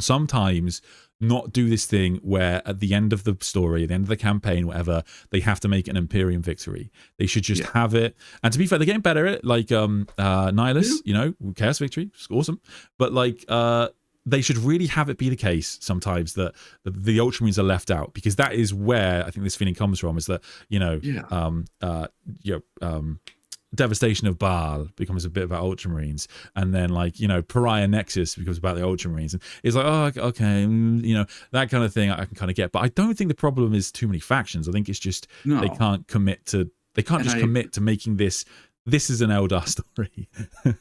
sometimes not do this thing where at the end of the story, at the end of the campaign, whatever, they have to make an Imperium victory. They should just have it. And to be fair, they're getting better at it. Like Nihilus, Chaos Victory, it's awesome. But like they should really have it be the case sometimes that the Ultramarines are left out, because that is where I think this feeling comes from, is that, Devastation of Baal becomes a bit about Ultramarines, and then like, Pariah Nexus becomes about the Ultramarines, and it's like, oh, okay, that kind of thing I can kind of get. But I don't think the problem is too many factions. I think it's just they can't commit to making this is an Eldar story.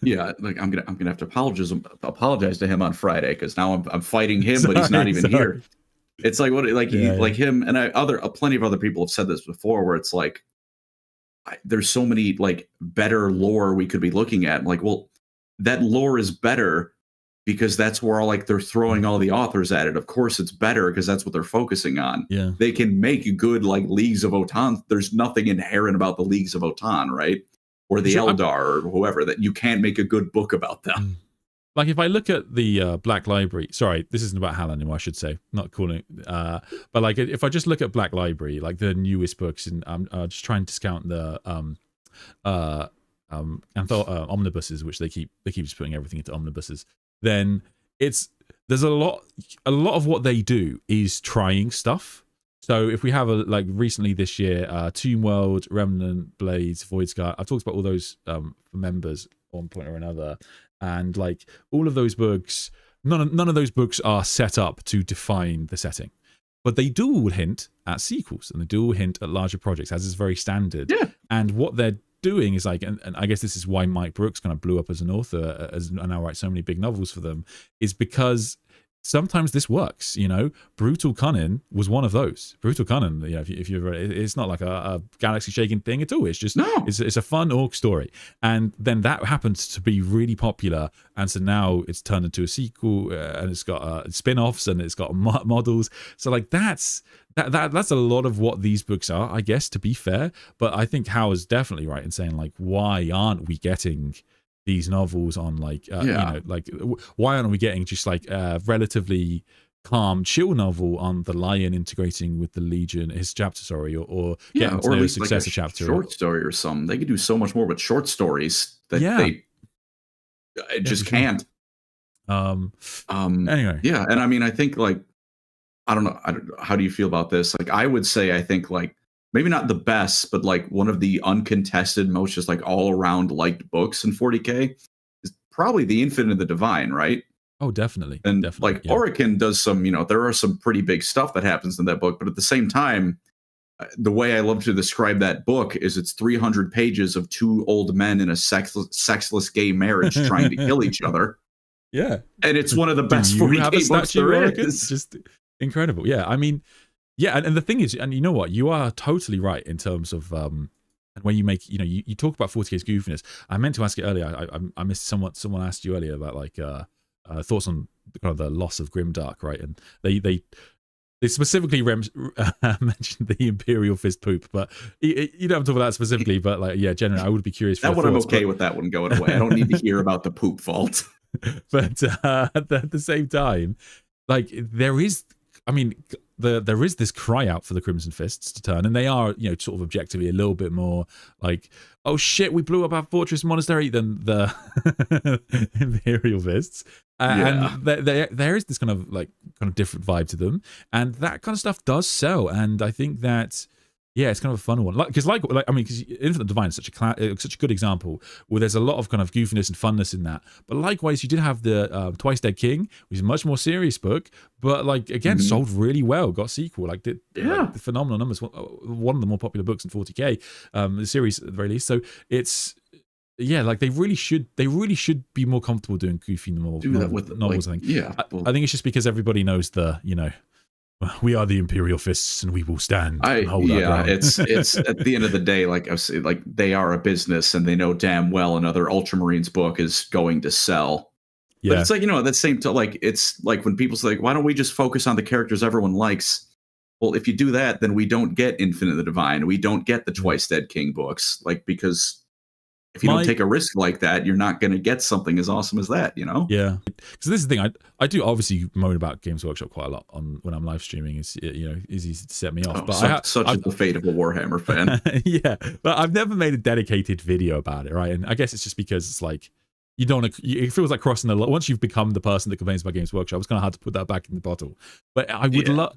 Like I'm gonna have to apologize to him on Friday, because now I'm fighting him, but he's not even here. It's like like him and plenty of other people have said this before, where it's like there's so many like better lore we could be looking at. Like, well, that lore is better because that's where they're throwing all the authors at it. Of course it's better because that's what they're focusing on. Yeah, they can make good like Leagues of Votan. There's nothing inherent about the Leagues of Votan, right? Or the Eldar or whoever, that you can't make a good book about them. Like if I look at the Black Library, sorry, this isn't about Hal anymore, I should say, not calling it, but like if I just look at Black Library, like the newest books, and I'm just trying to discount the omnibuses, which they keep just putting everything into omnibuses, then there's a lot of what they do is trying stuff. So if we have recently this year, Tomb World, Remnant, Blades, Voidscar, I've talked about all those members at one point or another, and like all of those books, none of those books are set up to define the setting, but they do all hint at sequels, and they do all hint at larger projects, as is very standard. Yeah. And what they're doing is like, and I guess this is why Mike Brooks kind of blew up as an author, and now writes so many big novels for them, is because sometimes this works. Brutal Cunning was one of those. Brutal Cunning, if you've read it, it's not like a galaxy shaking thing at all. It's just it's a fun orc story, and then that happens to be really popular, and so now it's turned into a sequel, and it's got spin-offs, and it's got models. So like that's a lot of what these books are, I guess, to be fair. But I think Hal is definitely right in saying like, why aren't we getting these novels on like why aren't we getting just like relatively calm chill novel on the Lion integrating with the Legion, his chapter, sorry, or getting to or at know a least like a successor chapter, short story or something. They could do so much more with short stories that they just can't. Anyway, yeah, and I mean, I think like I don't know, how do you feel about this? Like, I would say I think like maybe not the best, but like one of the uncontested, most just like all around liked books in 40K is probably The Infinite and the Divine, right? oh, definitely. And Definitely, like Orican does some, there are some pretty big stuff that happens in that book, but at the same time, the way I love to describe that book is it's 300 pages of two old men in a sexless gay marriage trying to kill each other. Yeah. And it's one of the best 40K books there is. Just incredible. Yeah. I mean, yeah. And the thing is, and you know what? You are totally right in terms of, and when you make, you talk about 40K's goofiness. I meant to ask it earlier. I missed someone asked you earlier about like, thoughts on kind of the loss of Grimdark, right? And they specifically mentioned the Imperial Fist poop, but you don't have to talk about that specifically. But like, yeah, generally, I would be curious. That one I'm okay with that one going away. I don't need to hear about the poop fault. But at the same time, like there is this cry out for the Crimson Fists to turn, and they are, sort of objectively a little bit more like, oh shit, we blew up our fortress monastery than the Imperial Fists. And there is this kind of different vibe to them, and that kind of stuff does sell. And I think that, yeah, it's kind of a fun one. Because Infinite Divine is such a good example where there's a lot of kind of goofiness and funness in that. But likewise, you did have the Twice Dead King, which is a much more serious book, but like again, sold really well, got a sequel, like phenomenal numbers. One of the more popular books in 40K, the series at the very least. So it's. Yeah, like they really should be more comfortable doing goofy novels. I think. Yeah, I think it's just because everybody knows we are the Imperial Fists and we will stand and hold our ground. it's at the end of the day, like I say, like they are a business and they know damn well another Ultramarines book is going to sell. Yeah. But it's like, at the same time, like it's like when people say, like, why don't we just focus on the characters everyone likes? Well, if you do that, then we don't get Infinite the Divine. We don't get the Twice Dead King books, like because. If you don't take a risk like that, you're not going to get something as awesome as that, Yeah. Because this is the thing. I do obviously moan about Games Workshop quite a lot when I'm live streaming. It's easy to set me off. But such is the fate of a Warhammer fan. Yeah, but I've never made a dedicated video about it, right? And I guess it's just because it's like you don't. It feels like crossing the line. Once you've become the person that complains about Games Workshop, it's kind of hard to put that back in the bottle. But I would love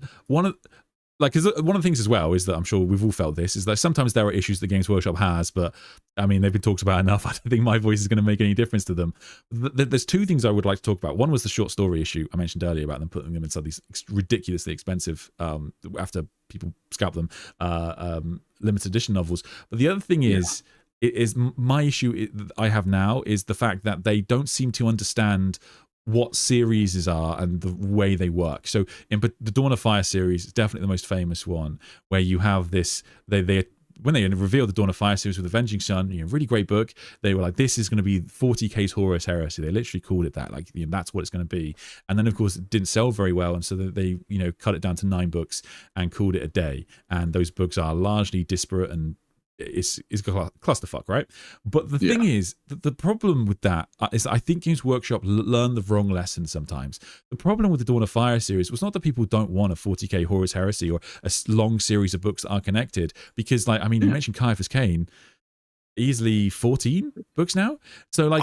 because one of the things as well is that I'm sure we've all felt this is that sometimes there are issues that Games Workshop has, but I mean, they've been talked about enough. I don't think my voice is going to make any difference to them. There's two things I would like to talk about. One was the short story issue I mentioned earlier about them putting them inside these ridiculously expensive, after people scalp them, limited edition novels. But the other thing is my issue I have now is the fact that they don't seem to understand what series are and the way they work. So in the Dawn of Fire series is definitely the most famous one, where you have this, they when they revealed the Dawn of Fire series with Avenging Sun, really great book, they were like, this is going to be 40K's Horus Heresy. They literally called it that, like, that's what it's going to be. And then of course it didn't sell very well, and so they cut it down to 9 books and called it a day. And those books are largely disparate and it's clusterfuck, right? But the thing is, the problem with that is I think Games Workshop learned the wrong lesson sometimes. The problem with the Dawn of Fire series was not that people don't want a 40K Horus Heresy or a long series of books that are connected, because like, I mean, you mentioned Caiaphas Cain, easily 14 books now. So like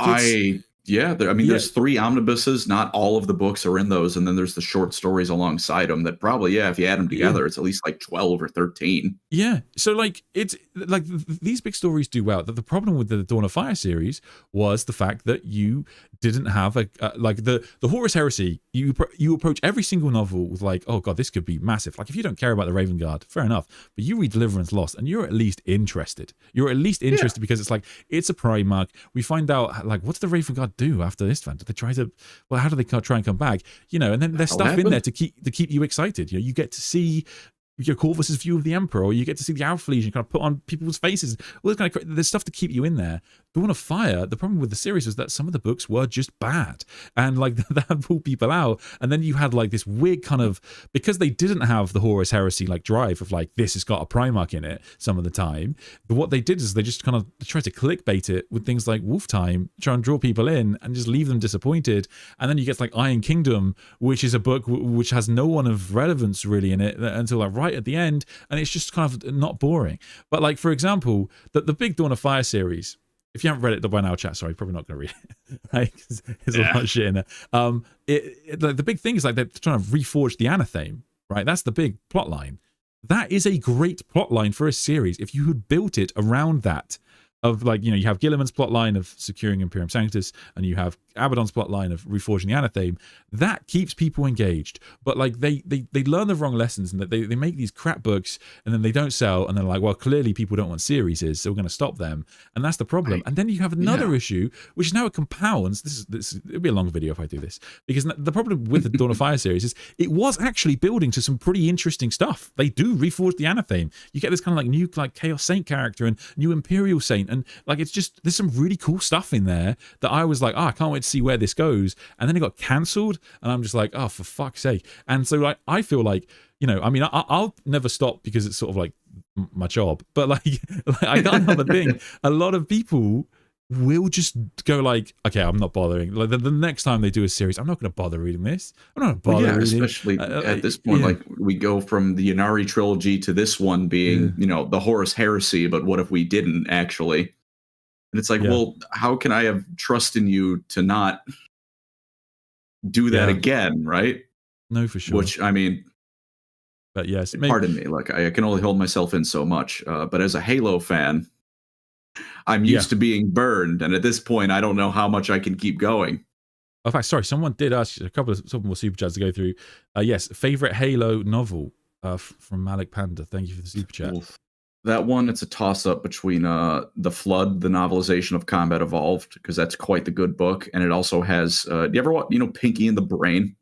there's 3 omnibuses. Not all of the books are in those, and then there's the short stories alongside them that probably, if you add them together, it's at least like 12 or 13. Yeah, so like it's like these big stories do well. The problem with the Dawn of Fire series was the fact that you didn't have like the Horus Heresy. You approach every single novel with like, oh god, this could be massive. Like if you don't care about the Raven Guard, fair enough, but you read Deliverance Lost and you're at least interested. Because it's like, it's a Primarch. We find out like, what's the Raven Guard do after this event? Do they try to, how do they try and come back? And then there's stuff in there to keep you excited. You get to see your Corvus's view of the Emperor, or you get to see the Alpha Legion kind of put on people's faces. All this kind of, there's stuff to keep you in there. Dawn of Fire, the problem with the series was that some of the books were just bad, and like that pulled people out. And then you had like this weird kind of, because they didn't have the Horus Heresy like drive of like, this has got a Primarch in it some of the time. But what they did is they just kind of tried to clickbait it with things like Wolf Time, try and draw people in and just leave them disappointed. And then you get like Iron Kingdom, which is a book which has no one of relevance really in it until like right at the end, and it's just kind of not boring. But like, for example, the big Dawn of Fire series, if you haven't read it by now, chat, sorry, probably not going to read it. Right? There's a lot of shit in there. The big thing is like they're trying to reforge the Anathame, right? That's the big plot line. That is a great plot line for a series. If you had built it around that, of like, you have Gilliman's plot line of securing Imperium Sanctus, and you have Abaddon's plot line of reforging the Anathame, that keeps people engaged. But like they learn the wrong lessons, and that they make these crap books and then they don't sell, and they're like, well, clearly people don't want series, so we're going to stop them. And that's the problem. And then you have another issue, which is now it compounds. This it'll be a long video if I do this, because the problem with the Dawn of Fire series is it was actually building to some pretty interesting stuff. They do reforge the Anathame. You get this kind of like new like Chaos Saint character and new Imperial Saint, and like it's just, there's some really cool stuff in there that I was like, I can't wait to see where this goes. And then it got cancelled, and I'm just like, oh, for fuck's sake. And so like I feel like, I mean, I'll never stop because it's sort of like my job, but like I can't help but think a lot of people will just go like, okay, I'm not bothering. Like the next time they do a series, I'm not going to bother reading this. I'm not going to bother reading. Especially at this point, like we go from the Inari trilogy to this one being, the Horus Heresy, but what if we didn't actually? And it's like, well, how can I have trust in you to not do that again, right? No, for sure. Which, I mean, but yes, pardon me, like I can only hold myself in so much. But as a Halo fan, I'm used to being burned, and at this point, I don't know how much I can keep going. In fact, sorry, someone did ask a couple of more super chats to go through. Yes, favorite Halo novel from Malik Panda. Thank you for the super chat. Oof. That one, it's a toss-up between The Flood, the novelization of Combat Evolved, because that's quite the good book, and it also has, do you ever watch, Pinky and the Brain?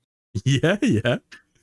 Yeah.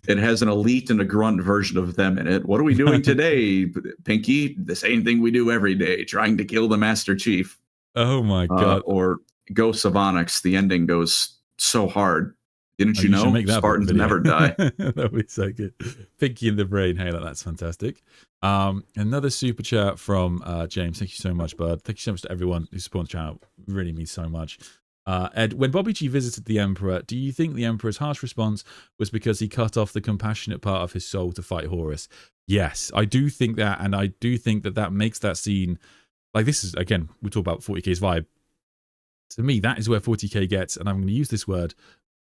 It has an elite and a grunt version of them in it. What are we doing today, Pinky? The same thing we do every day, trying to kill the Master Chief. Oh my God. Or Ghosts of Onyx, the ending goes so hard. Didn't you know? Spartans never die. That would be so good. Pinky in the Brain, Halo, that's fantastic. Another super chat from James. Thank you so much, bud. Thank you so much to everyone who supports the channel. It really means so much. Ed, when Bobby G visited the Emperor, do you think the Emperor's harsh response was because he cut off the compassionate part of his soul to fight Horus? Yes, I do think that, and I do think that makes that scene, like, this is, again, we talk about 40K's vibe. To me, that is where 40K gets, and I'm going to use this word,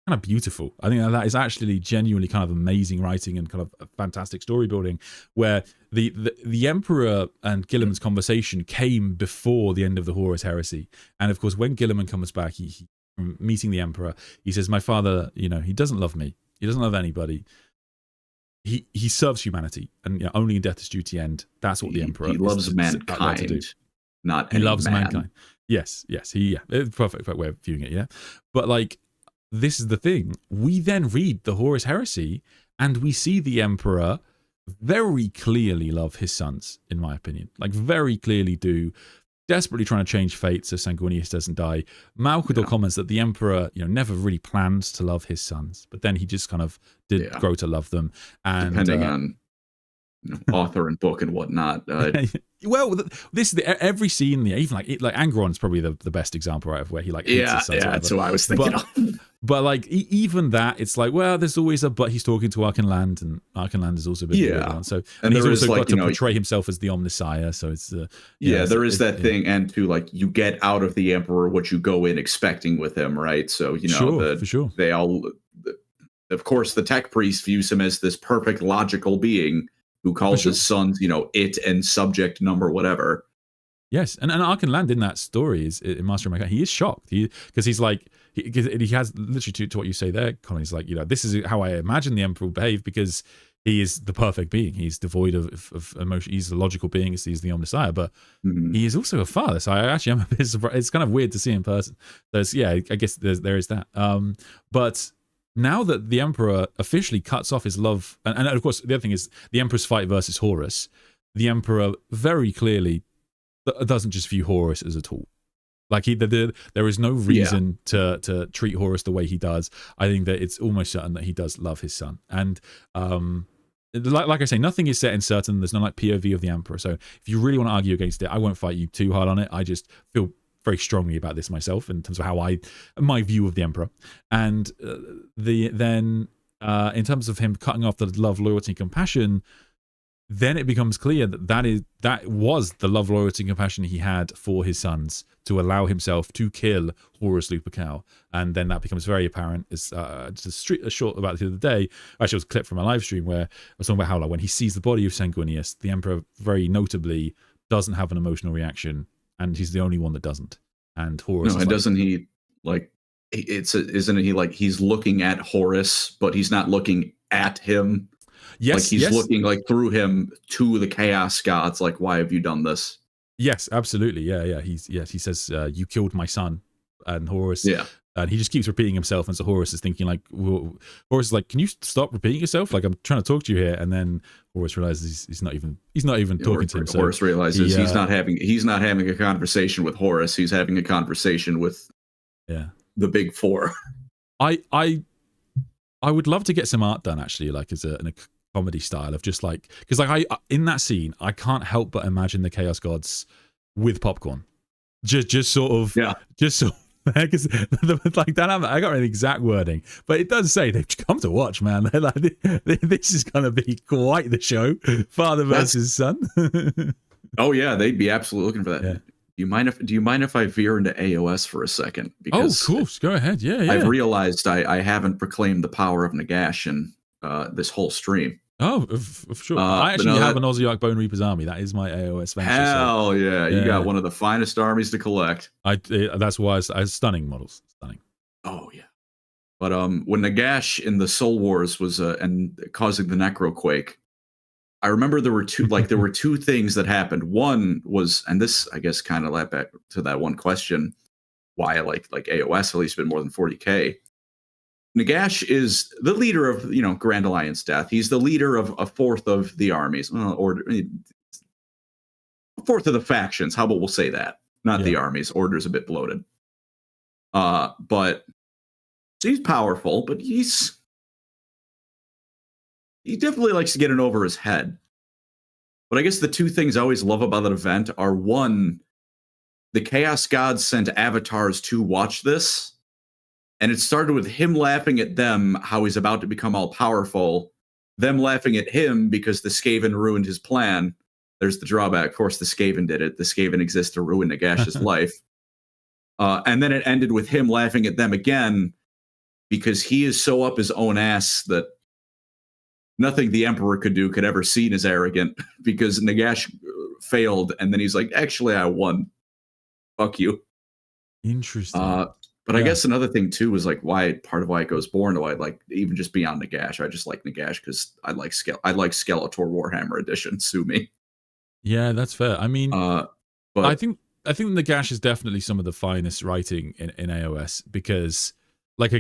kind of beautiful. I think that is actually genuinely kind of amazing writing and kind of fantastic story building, where the Emperor and Gilliman's conversation came before the end of the Horus Heresy. And of course, when Gilliman comes back, he from meeting the Emperor, he says, my father, he doesn't love me. He doesn't love anybody. He serves humanity, and only in death does duty end. That's what the Emperor loves mankind, to do. Not he loves man. mankind. Yes, it's a perfect way of viewing it. Yeah, but like, this is the thing. We then read the Horus Heresy, and we see the Emperor very clearly love his sons, in my opinion. Like, very clearly do. Desperately trying to change fate so Sanguinius doesn't die. Malcador comments that the Emperor, never really planned to love his sons, but then he just kind of did grow to love them. And depending on author and book and whatnot. Well, this every scene, even like Angron's probably the best example, right, of where he like hates his sons. That's what I was thinking of. But like even that, it's like, well, there's always but he's talking to Archenland, and Archenland is also a bit of a one. So and he's also got to portray himself as the Omnissiah. So it's there is that thing, and to like you get out of the Emperor what you go in expecting with him, right? So for sure they all, of course, the tech priest views him as this perfect logical being who calls his sons, it and subject number whatever. Yes, and Archenland in that story is in Master of Mankind. He is shocked because he's like he has literally to what you say there, Colin. He's like, this is how I imagine the Emperor will behave, because he is the perfect being. He's devoid of emotion. He's a logical being. He's the Omnissiah, but he is also a father. So I actually am a bit surprised. It's kind of weird to see in person. So I guess there is that. But now that the Emperor officially cuts off his love, and of course the other thing is the Emperor's fight versus Horus, the Emperor very clearly doesn't just view Horus as a tool. Like there is no reason to treat Horus the way he does. I think that it's almost certain that he does love his son. And like I say, nothing is set in certain. There's no like POV of the Emperor. So if you really want to argue against it, I won't fight you too hard on it. I just feel very strongly about this myself in terms of my view of the Emperor. And in terms of him cutting off the love, loyalty, compassion, then it becomes clear that was the love, loyalty, and compassion he had for his sons to allow himself to kill Horus Lupercal. And then that becomes very apparent. It's just a short about the other day. Actually, it was a clip from a live stream where I was talking about how, like, when he sees the body of Sanguinius, the Emperor very notably doesn't have an emotional reaction, and he's the only one that doesn't. And Horus, no, and doesn't he like? Isn't he like he's looking at Horus, but he's not looking at him. Yes, like he's looking like through him to the chaos gods. Like, why have you done this? Yes, absolutely. Yeah. He says, "You killed my son," and Horus. Yeah. And he just keeps repeating himself, and so Horus is thinking like, Horus is like, "Can you stop repeating yourself? Like, I'm trying to talk to you here." And then Horus realizes he's not even talking to him. So Horus realizes he's not having a conversation with Horus. He's having a conversation with the big four. I would love to get some art done, actually, like in a comedy style of just like, because like I in that scene I can't help but imagine the Chaos Gods with popcorn, just sort of because like that. I got an exact wording, but it does say they've come to watch, man. They're like, this is gonna be quite the show, father versus son. Oh yeah, they'd be absolutely looking for that. Yeah. Do you mind if I veer into AOS for a second? Because of course, go ahead. Yeah. I've realized I haven't proclaimed the power of Nagash in this whole stream. Oh, sure. I actually have an Ossiarch Bone Reaper's army. That is my AOS venture. Hell yeah. You got one of the finest armies to collect. That's why I stunning models. Stunning. Oh, yeah. But when Nagash in the Soul Wars was and causing the Necroquake, I remember there were two things that happened. One was, and this, I guess, kind of led back to that one question, why I like AOS at least been more than 40K. Nagash is the leader of, Grand Alliance Death. He's the leader of a fourth of the armies, or a fourth of the factions. How about we'll say that? Not the armies. Order's a bit bloated. But he's powerful, but he definitely likes to get it over his head. But I guess the two things I always love about that event are, one, the Chaos Gods sent avatars to watch this. And it started with him laughing at them, how he's about to become all powerful. Them laughing at him because the Skaven ruined his plan. There's the drawback. Of course, the Skaven did it. The Skaven exists to ruin Nagash's life. And then it ended with him laughing at them again because he is so up his own ass that nothing the Emperor could do could ever seen as arrogant because Nagash failed. And then he's like, actually, I won. Fuck you. Interesting. But I guess another thing too was like part of why it goes born. I like even just beyond Nagash. I just like Nagash because I like Skeletor Warhammer Edition. Sue me. Yeah, that's fair. I mean, but I think Nagash is definitely some of the finest writing in AOS because, like,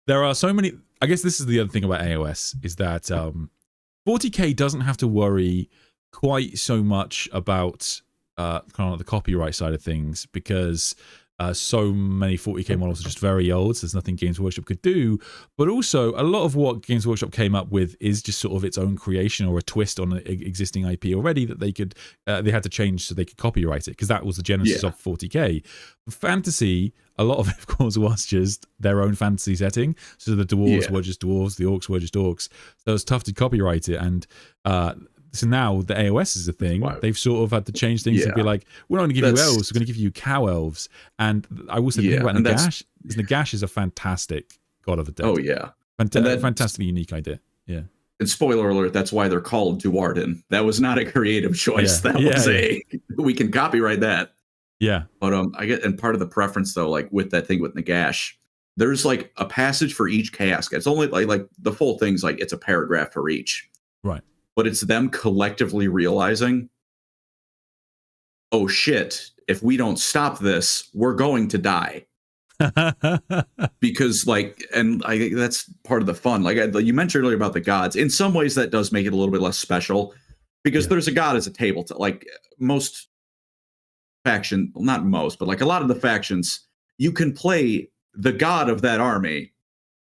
there are so many. I guess this is the other thing about AOS is that 40K doesn't have to worry quite so much about kind of like the copyright side of things because. So many 40K models are just very old, so there's nothing Games Workshop could do. But also, a lot of what Games Workshop came up with is just sort of its own creation or a twist on an existing IP already that they had to change so they could copyright it, because that was the genesis of 40K. Fantasy, a lot of it, of course, was just their own fantasy setting. So the dwarves were just dwarves, the orcs were just orcs. So it was tough to copyright it, and so now the AOS is a thing. Wow. They've sort of had to change things and be like, we're not going to give you elves, we're going to give you cow elves. And I also think about Nagash. Nagash is a fantastic god of the dead. Oh, yeah. Fantastically unique idea. Yeah. And spoiler alert, that's why they're called Duardin. That was not a creative choice. That was we can copyright that. Yeah. But I get, and part of the preference though, like with that thing with Nagash, there's like a passage for each chaos god. It's only like the full thing's like it's a paragraph for each. Right. But it's them collectively realizing, oh shit, if we don't stop this, we're going to die. because like, and I think that's part of the fun. Like you mentioned earlier about the gods. In some ways, that does make it a little bit less special because Yeah. there's a god as a tabletop. Like most faction, well, not most, but like a lot of the factions, you can play the god of that army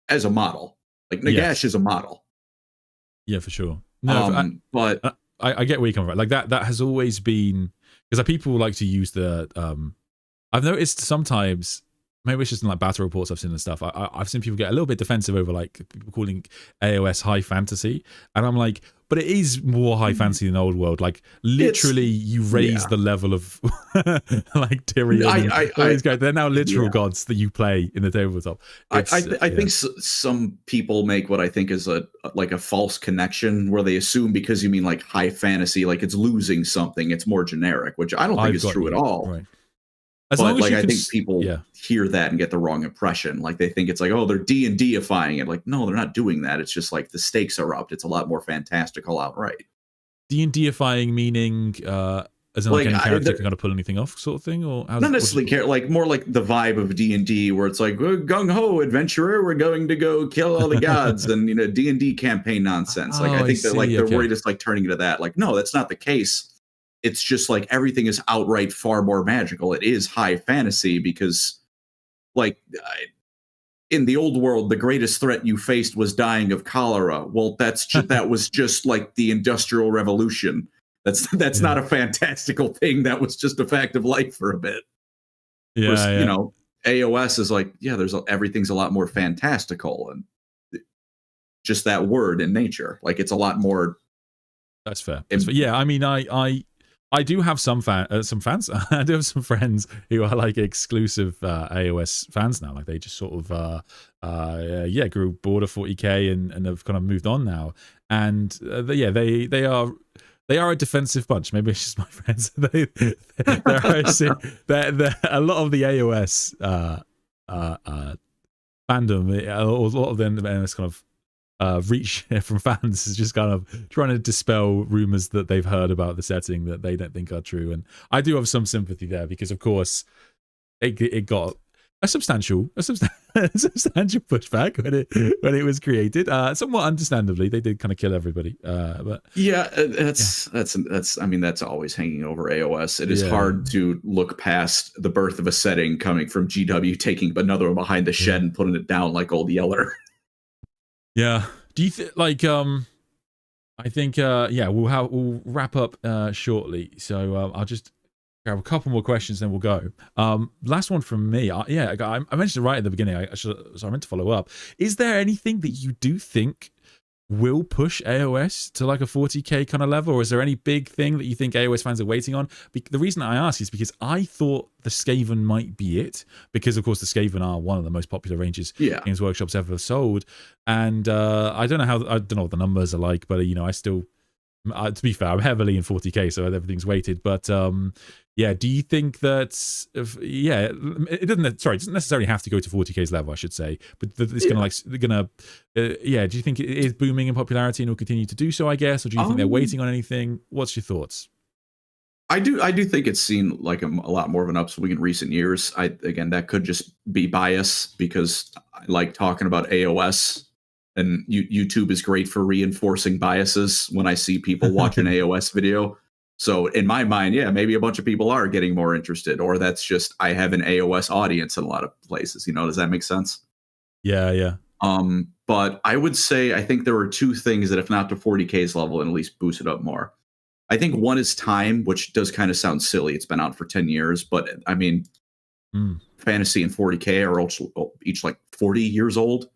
as a model. Like Nagash Yes. is a model. Yeah, for sure. No, but I get where you come from. Like that has always been, because people like to use the I've noticed sometimes, maybe it's just in like battle reports I've seen and stuff, I've seen people get a little bit defensive over like people calling AOS high fantasy, and I'm like, but it is more high fantasy than old world. Like literally you raise the level of like Tyrion. They're now literal gods that you play in the tabletop. I think some people make what I think is a false connection where they assume because you mean like high fantasy, like it's losing something, it's more generic, which I don't think is true at all. Right. But like I think people hear that and get the wrong impression. Like they think it's like, oh, they're D&D-ifying it. Like, no, they're not doing that. It's just like the stakes are upped. It's a lot more fantastical outright. D&D-ifying meaning as in like any character can kind of pull anything off sort of thing? Or not necessarily like more like the vibe of D&D where it's like, gung-ho, adventurer, we're going to go kill all the gods and, you know, D&D campaign nonsense. Like I think that like they're worried it's like turning into that. Like, no, that's not the case. It's just like everything is outright far more magical. It is high fantasy because, like, in the old world, the greatest threat you faced was dying of cholera. Well, that was just like the Industrial Revolution. That's not a fantastical thing. That was just a fact of life for a bit. Yeah, you know, AOS is like, everything's a lot more fantastical and just that word in nature. Like it's a lot more. That's fair. Yeah, I mean, I do have some fans. I do have some friends who are like exclusive AOS fans now. Like they just sort of grew bored of 40K and have kind of moved on now. And they are a defensive bunch. Maybe it's just my friends. They're a lot of the AOS fandom, a lot of them kind of reach from fans is just kind of trying to dispel rumors that they've heard about the setting that they don't think are true. And I do have some sympathy there because, of course, it got a substantial pushback when it was created. Somewhat understandably, they did kind of kill everybody. But that's I mean that's always hanging over AOS. It is hard to look past the birth of a setting coming from GW taking another one behind the shed and putting it down like Old Yeller. Yeah. Do you like I think we'll wrap up shortly. So I'll just grab a couple more questions, then we'll go. Last one from me. I mentioned it right at the beginning. So I meant to follow up. Is there anything that you do think will push AOS to like a 40K kind of level, or is there any big thing that you think AOS fans are waiting on? The reason I ask is because I thought the Skaven might be it, because of course the Skaven are one of the most popular ranges Games Workshop's ever sold, and I don't know what the numbers are like, but you know, I still, to be fair, I'm heavily in 40K, so everything's weighted. But do you think that it doesn't necessarily have to go to 40K's level, I should say, but it's gonna do you think it is booming in popularity and will continue to do so, I guess, or do you think they're waiting on anything? What's your thoughts? I do think it's seen like a lot more of an upswing in recent years. Again, that could just be bias because I like talking about AOS. And YouTube is great for reinforcing biases when I see people watch an AOS video. So in my mind, maybe a bunch of people are getting more interested, or that's just I have an AOS audience in a lot of places. You know, does that make sense? Yeah. But I would say I think there are two things that, if not to 40K's level, and at least boost it up more. I think one is time, which does kind of sound silly. It's been out for 10 years, but I mean, fantasy and 40K are each like 40 years old.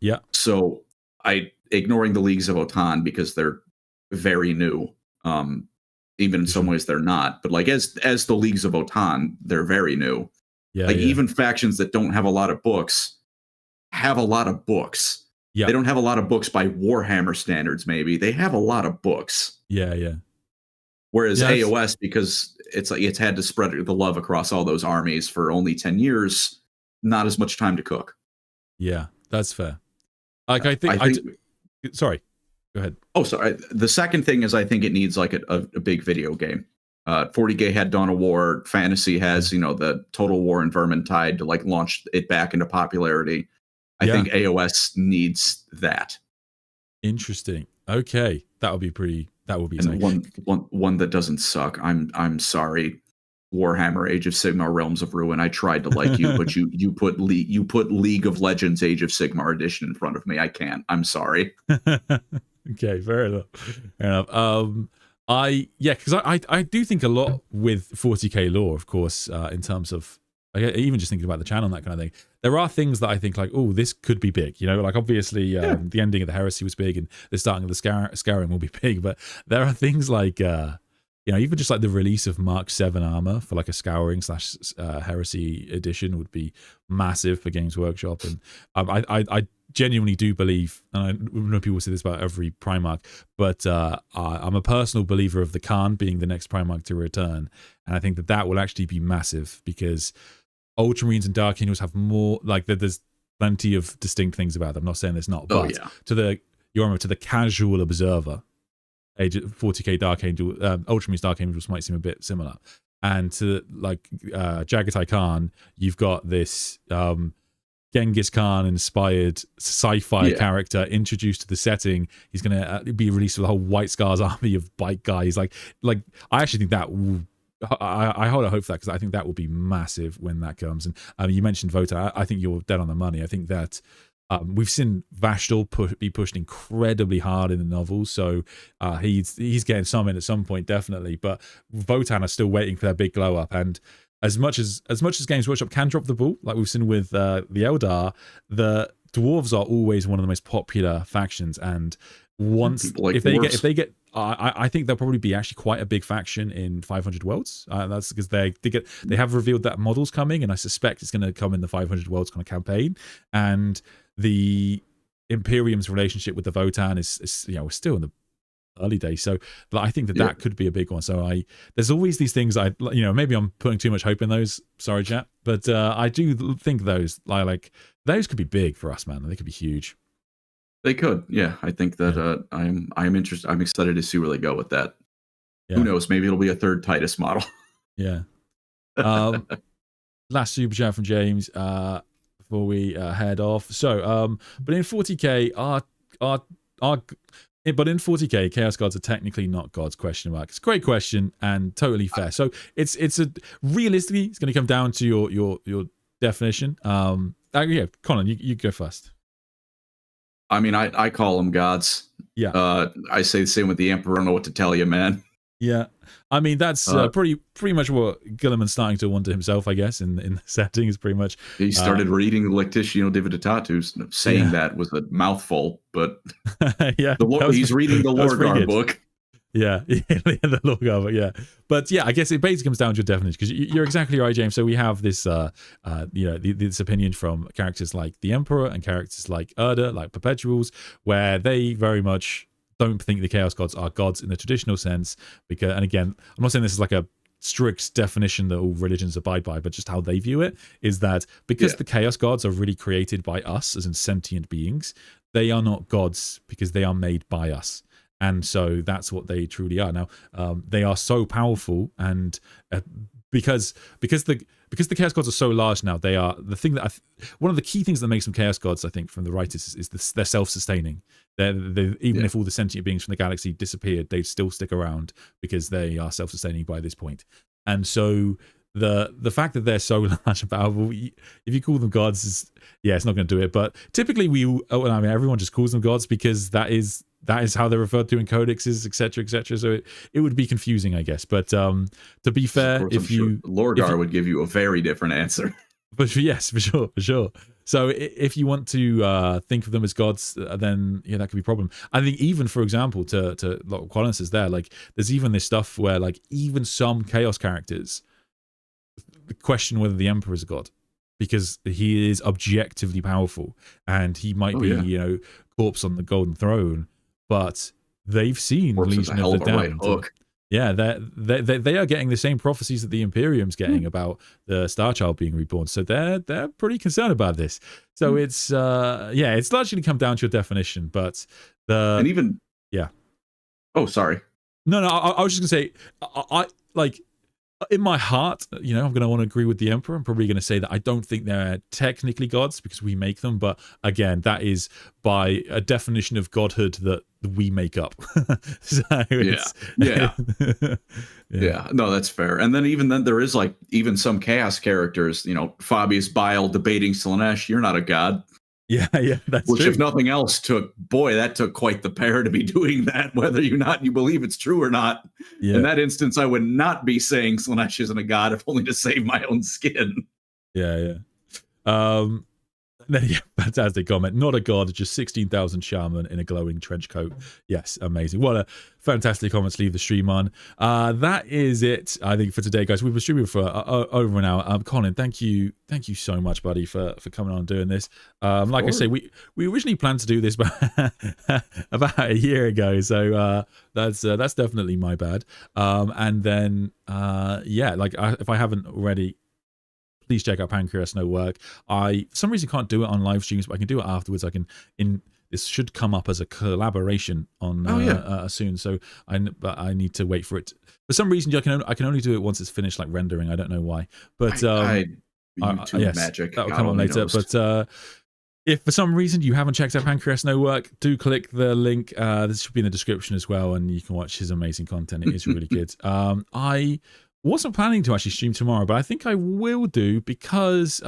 Yeah. So ignoring the Leagues of Otan because they're very new. Even in some ways they're not, but like as the Leagues of Otan, they're very new. Yeah. Even factions that don't have a lot of books have a lot of books. Yeah. They don't have a lot of books by Warhammer standards, maybe. They have a lot of books. Yeah. Whereas AOS, because it's like it's had to spread the love across all those armies for only 10 years, not as much time to cook. Yeah, that's fair. Like sorry, go ahead. Oh, sorry. The second thing is I think it needs like a big video game. 40K had Dawn of War. Fantasy has, the Total War and Vermintide to like launch it back into popularity. I think AOS needs that. Interesting. Okay, that would be pretty. That would be and one that doesn't suck. I'm sorry, Warhammer Age of Sigmar Realms of Ruin. I tried to like you, but you put League of Legends Age of Sigmar edition in front of me. I can't. I'm sorry. Okay, fair enough. Fair enough. Because I do think a lot with 40K lore, of course, in terms of even just thinking about the channel and that kind of thing. There are things that I think like, oh, this could be big. Like obviously the ending of the Heresy was big, and the starting of the Skyrim will be big. But there are things like even just like the release of Mark 7 armor for like a Scouring / Heresy edition would be massive for Games Workshop. And I genuinely do believe, and I know people say this about every Primarch, but I'm a personal believer of the Khan being the next Primarch to return, and I think that will actually be massive because Ultramarines and Dark Angels have more, like there's plenty of distinct things about them. I'm not saying there's not, but to the casual observer, 40K Dark Angel, Ultramarines Dark Angels might seem a bit similar, and to like Jagatai Khan, you've got this Genghis Khan inspired sci-fi character introduced to the setting. He's going to be released with a whole White Scars army of bike guys. Like I actually think that I hold a hope for that, because I think that will be massive when that comes. And you mentioned Votan. I think you're dead on the money. I think that we've seen Vashtal be pushed incredibly hard in the novels, so he's getting some in at some point, definitely. But Votan are still waiting for their big glow up, and as much as Games Workshop can drop the ball, like we've seen with the Eldar, the dwarves are always one of the most popular factions. And once if they get, I think they'll probably be actually quite a big faction in 500 Worlds. That's because they have revealed that model's coming, and I suspect it's going to come in the 500 Worlds kind of campaign. And the Imperium's relationship with the Votan is still in the early days, so I think that could be a big one. So there's always these things maybe I'm putting too much hope in those, sorry chat, but I do think those those could be big for us, man. They could be huge. They could, I think that I'm interested. I'm excited to see where they go with that. Who knows, maybe it'll be a third Titus model. Last super chat from James before we head off. So but in 40K but in 40K, Chaos Gods are technically not gods, ? It's a great question and totally fair. So it's realistically, it's going to come down to your definition. Colin, you go first. I mean, I call them gods. I say the same with the Emperor. I don't know what to tell you, man. Yeah, I mean that's pretty much what Guilliman's starting to wonder himself, I guess. In the setting is pretty much he started reading Lectitio Divinitatio, saying that was a mouthful, but he's reading the Lorgar book. The Lorgar book. But I guess it basically comes down to your definition, because you're exactly right, James. So we have this this opinion from characters like the Emperor and characters like Erda, like Perpetuals, where they very much don't think the Chaos Gods are gods in the traditional sense. Because, and again, I'm not saying this is like a strict definition that all religions abide by, but just how they view it is that because the Chaos Gods are really created by us as in sentient beings, they are not gods because they are made by us. And so that's what they truly are. Now, they are so powerful, and because the Chaos Gods are so large now, they are the thing that one of the key things that makes them Chaos Gods, I think, from the writers is they're self-sustaining. Even if all the sentient beings from the galaxy disappeared, they'd still stick around because they are self-sustaining by this point. And so the fact that they're so large and powerful, if you call them gods, it's not going to do it. But typically everyone just calls them gods because that is how they're referred to in codexes, etc., etc. So it would be confusing, I guess. But to be fair, Lorgar would give you a very different answer. But yes, for sure. So if you want to think of them as gods, then that could be a problem. I think even, for example, to what Colin says there, like there's even this stuff where like even some chaos characters question whether the Emperor is a god, because he is objectively powerful and he might be corpse on the golden throne, but they've seen Legion of the Damned. Yeah, they are getting the same prophecies that the Imperium's getting about the Star Child being reborn. So they're pretty concerned about this. So it's largely come down to your definition, but Oh, sorry. No, no, I was just gonna say, I like, in my heart, you know, I'm going to want to agree with the Emperor. I'm probably going to say that I don't think they're technically gods because we make them. But again, that is by a definition of godhood that we make up. So it's, yeah. No, that's fair. And then even then, there is like even some chaos characters, you know, Fabius Bile debating Slaanesh, you're not a god. Yeah, that's Which, true. if nothing else, that took quite the pair to be doing that, whether you believe it's true or not. Yeah. In that instance, I would not be saying Slaanesh isn't a god, if only to save my own skin. Yeah. Yeah, fantastic comment. Not a god, just 16,000 shaman in a glowing trench coat. Yes, amazing. What a fantastic comment to leave the stream on. That is it, I think, for today, guys. We've been streaming for over an hour. Colin, thank you so much, buddy, for coming on and doing this. Like I say, we originally planned to do this about a year ago, so that's definitely my bad. And then if I haven't already, please check out Pancreas No Work. I for some reason can't do it on live streams, but I can do it afterwards. This should come up as a collaboration on soon. So I need to wait for it. For some reason, I can only do it once it's finished, like rendering. I don't know why, but YouTube magic. That will come on later. But if for some reason you haven't checked out Pancreas No Work, do click the link. This should be in the description as well, and you can watch his amazing content. It is really good. I wasn't planning to actually stream tomorrow, but I think I will do because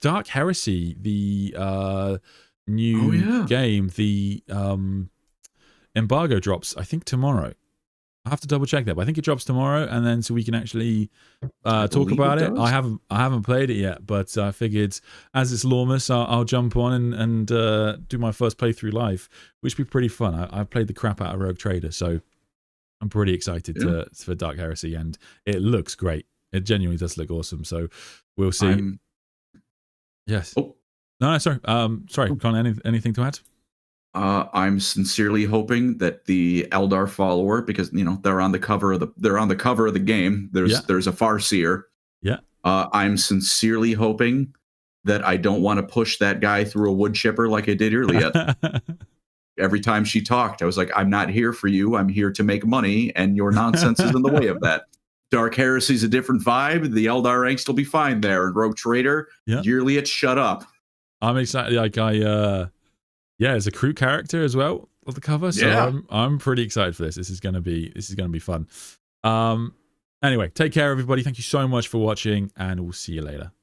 Dark Heresy, the new game, the embargo drops, I think tomorrow. I have to double check that, but I think it drops tomorrow, and then so we can actually talk about it. I haven't played it yet, but I figured as it's Lawless, I'll jump on and do my first playthrough live, which would be pretty fun. I played the crap out of Rogue Trader, so I'm pretty excited for Dark Heresy, and it looks great. It genuinely does look awesome. So we'll see. Yes. Oh. No, sorry. Sorry, Colin, anything to add? I'm sincerely hoping that the Eldar follower, because you know they're on the cover of the game. There's a Farseer. Yeah. I'm sincerely hoping that I don't want to push that guy through a wood chipper like I did earlier. Every time she talked, I was like, I'm not here for you. I'm here to make money, and your nonsense is in the way of that. Dark Heresy's a different vibe. The Eldar ranks will be fine there. And Rogue Trader, Yearly, shut up. I'm excited. Like as a crew character as well of the cover. So I'm pretty excited for this. This is gonna be fun. Anyway, take care, everybody. Thank you so much for watching, and we'll see you later.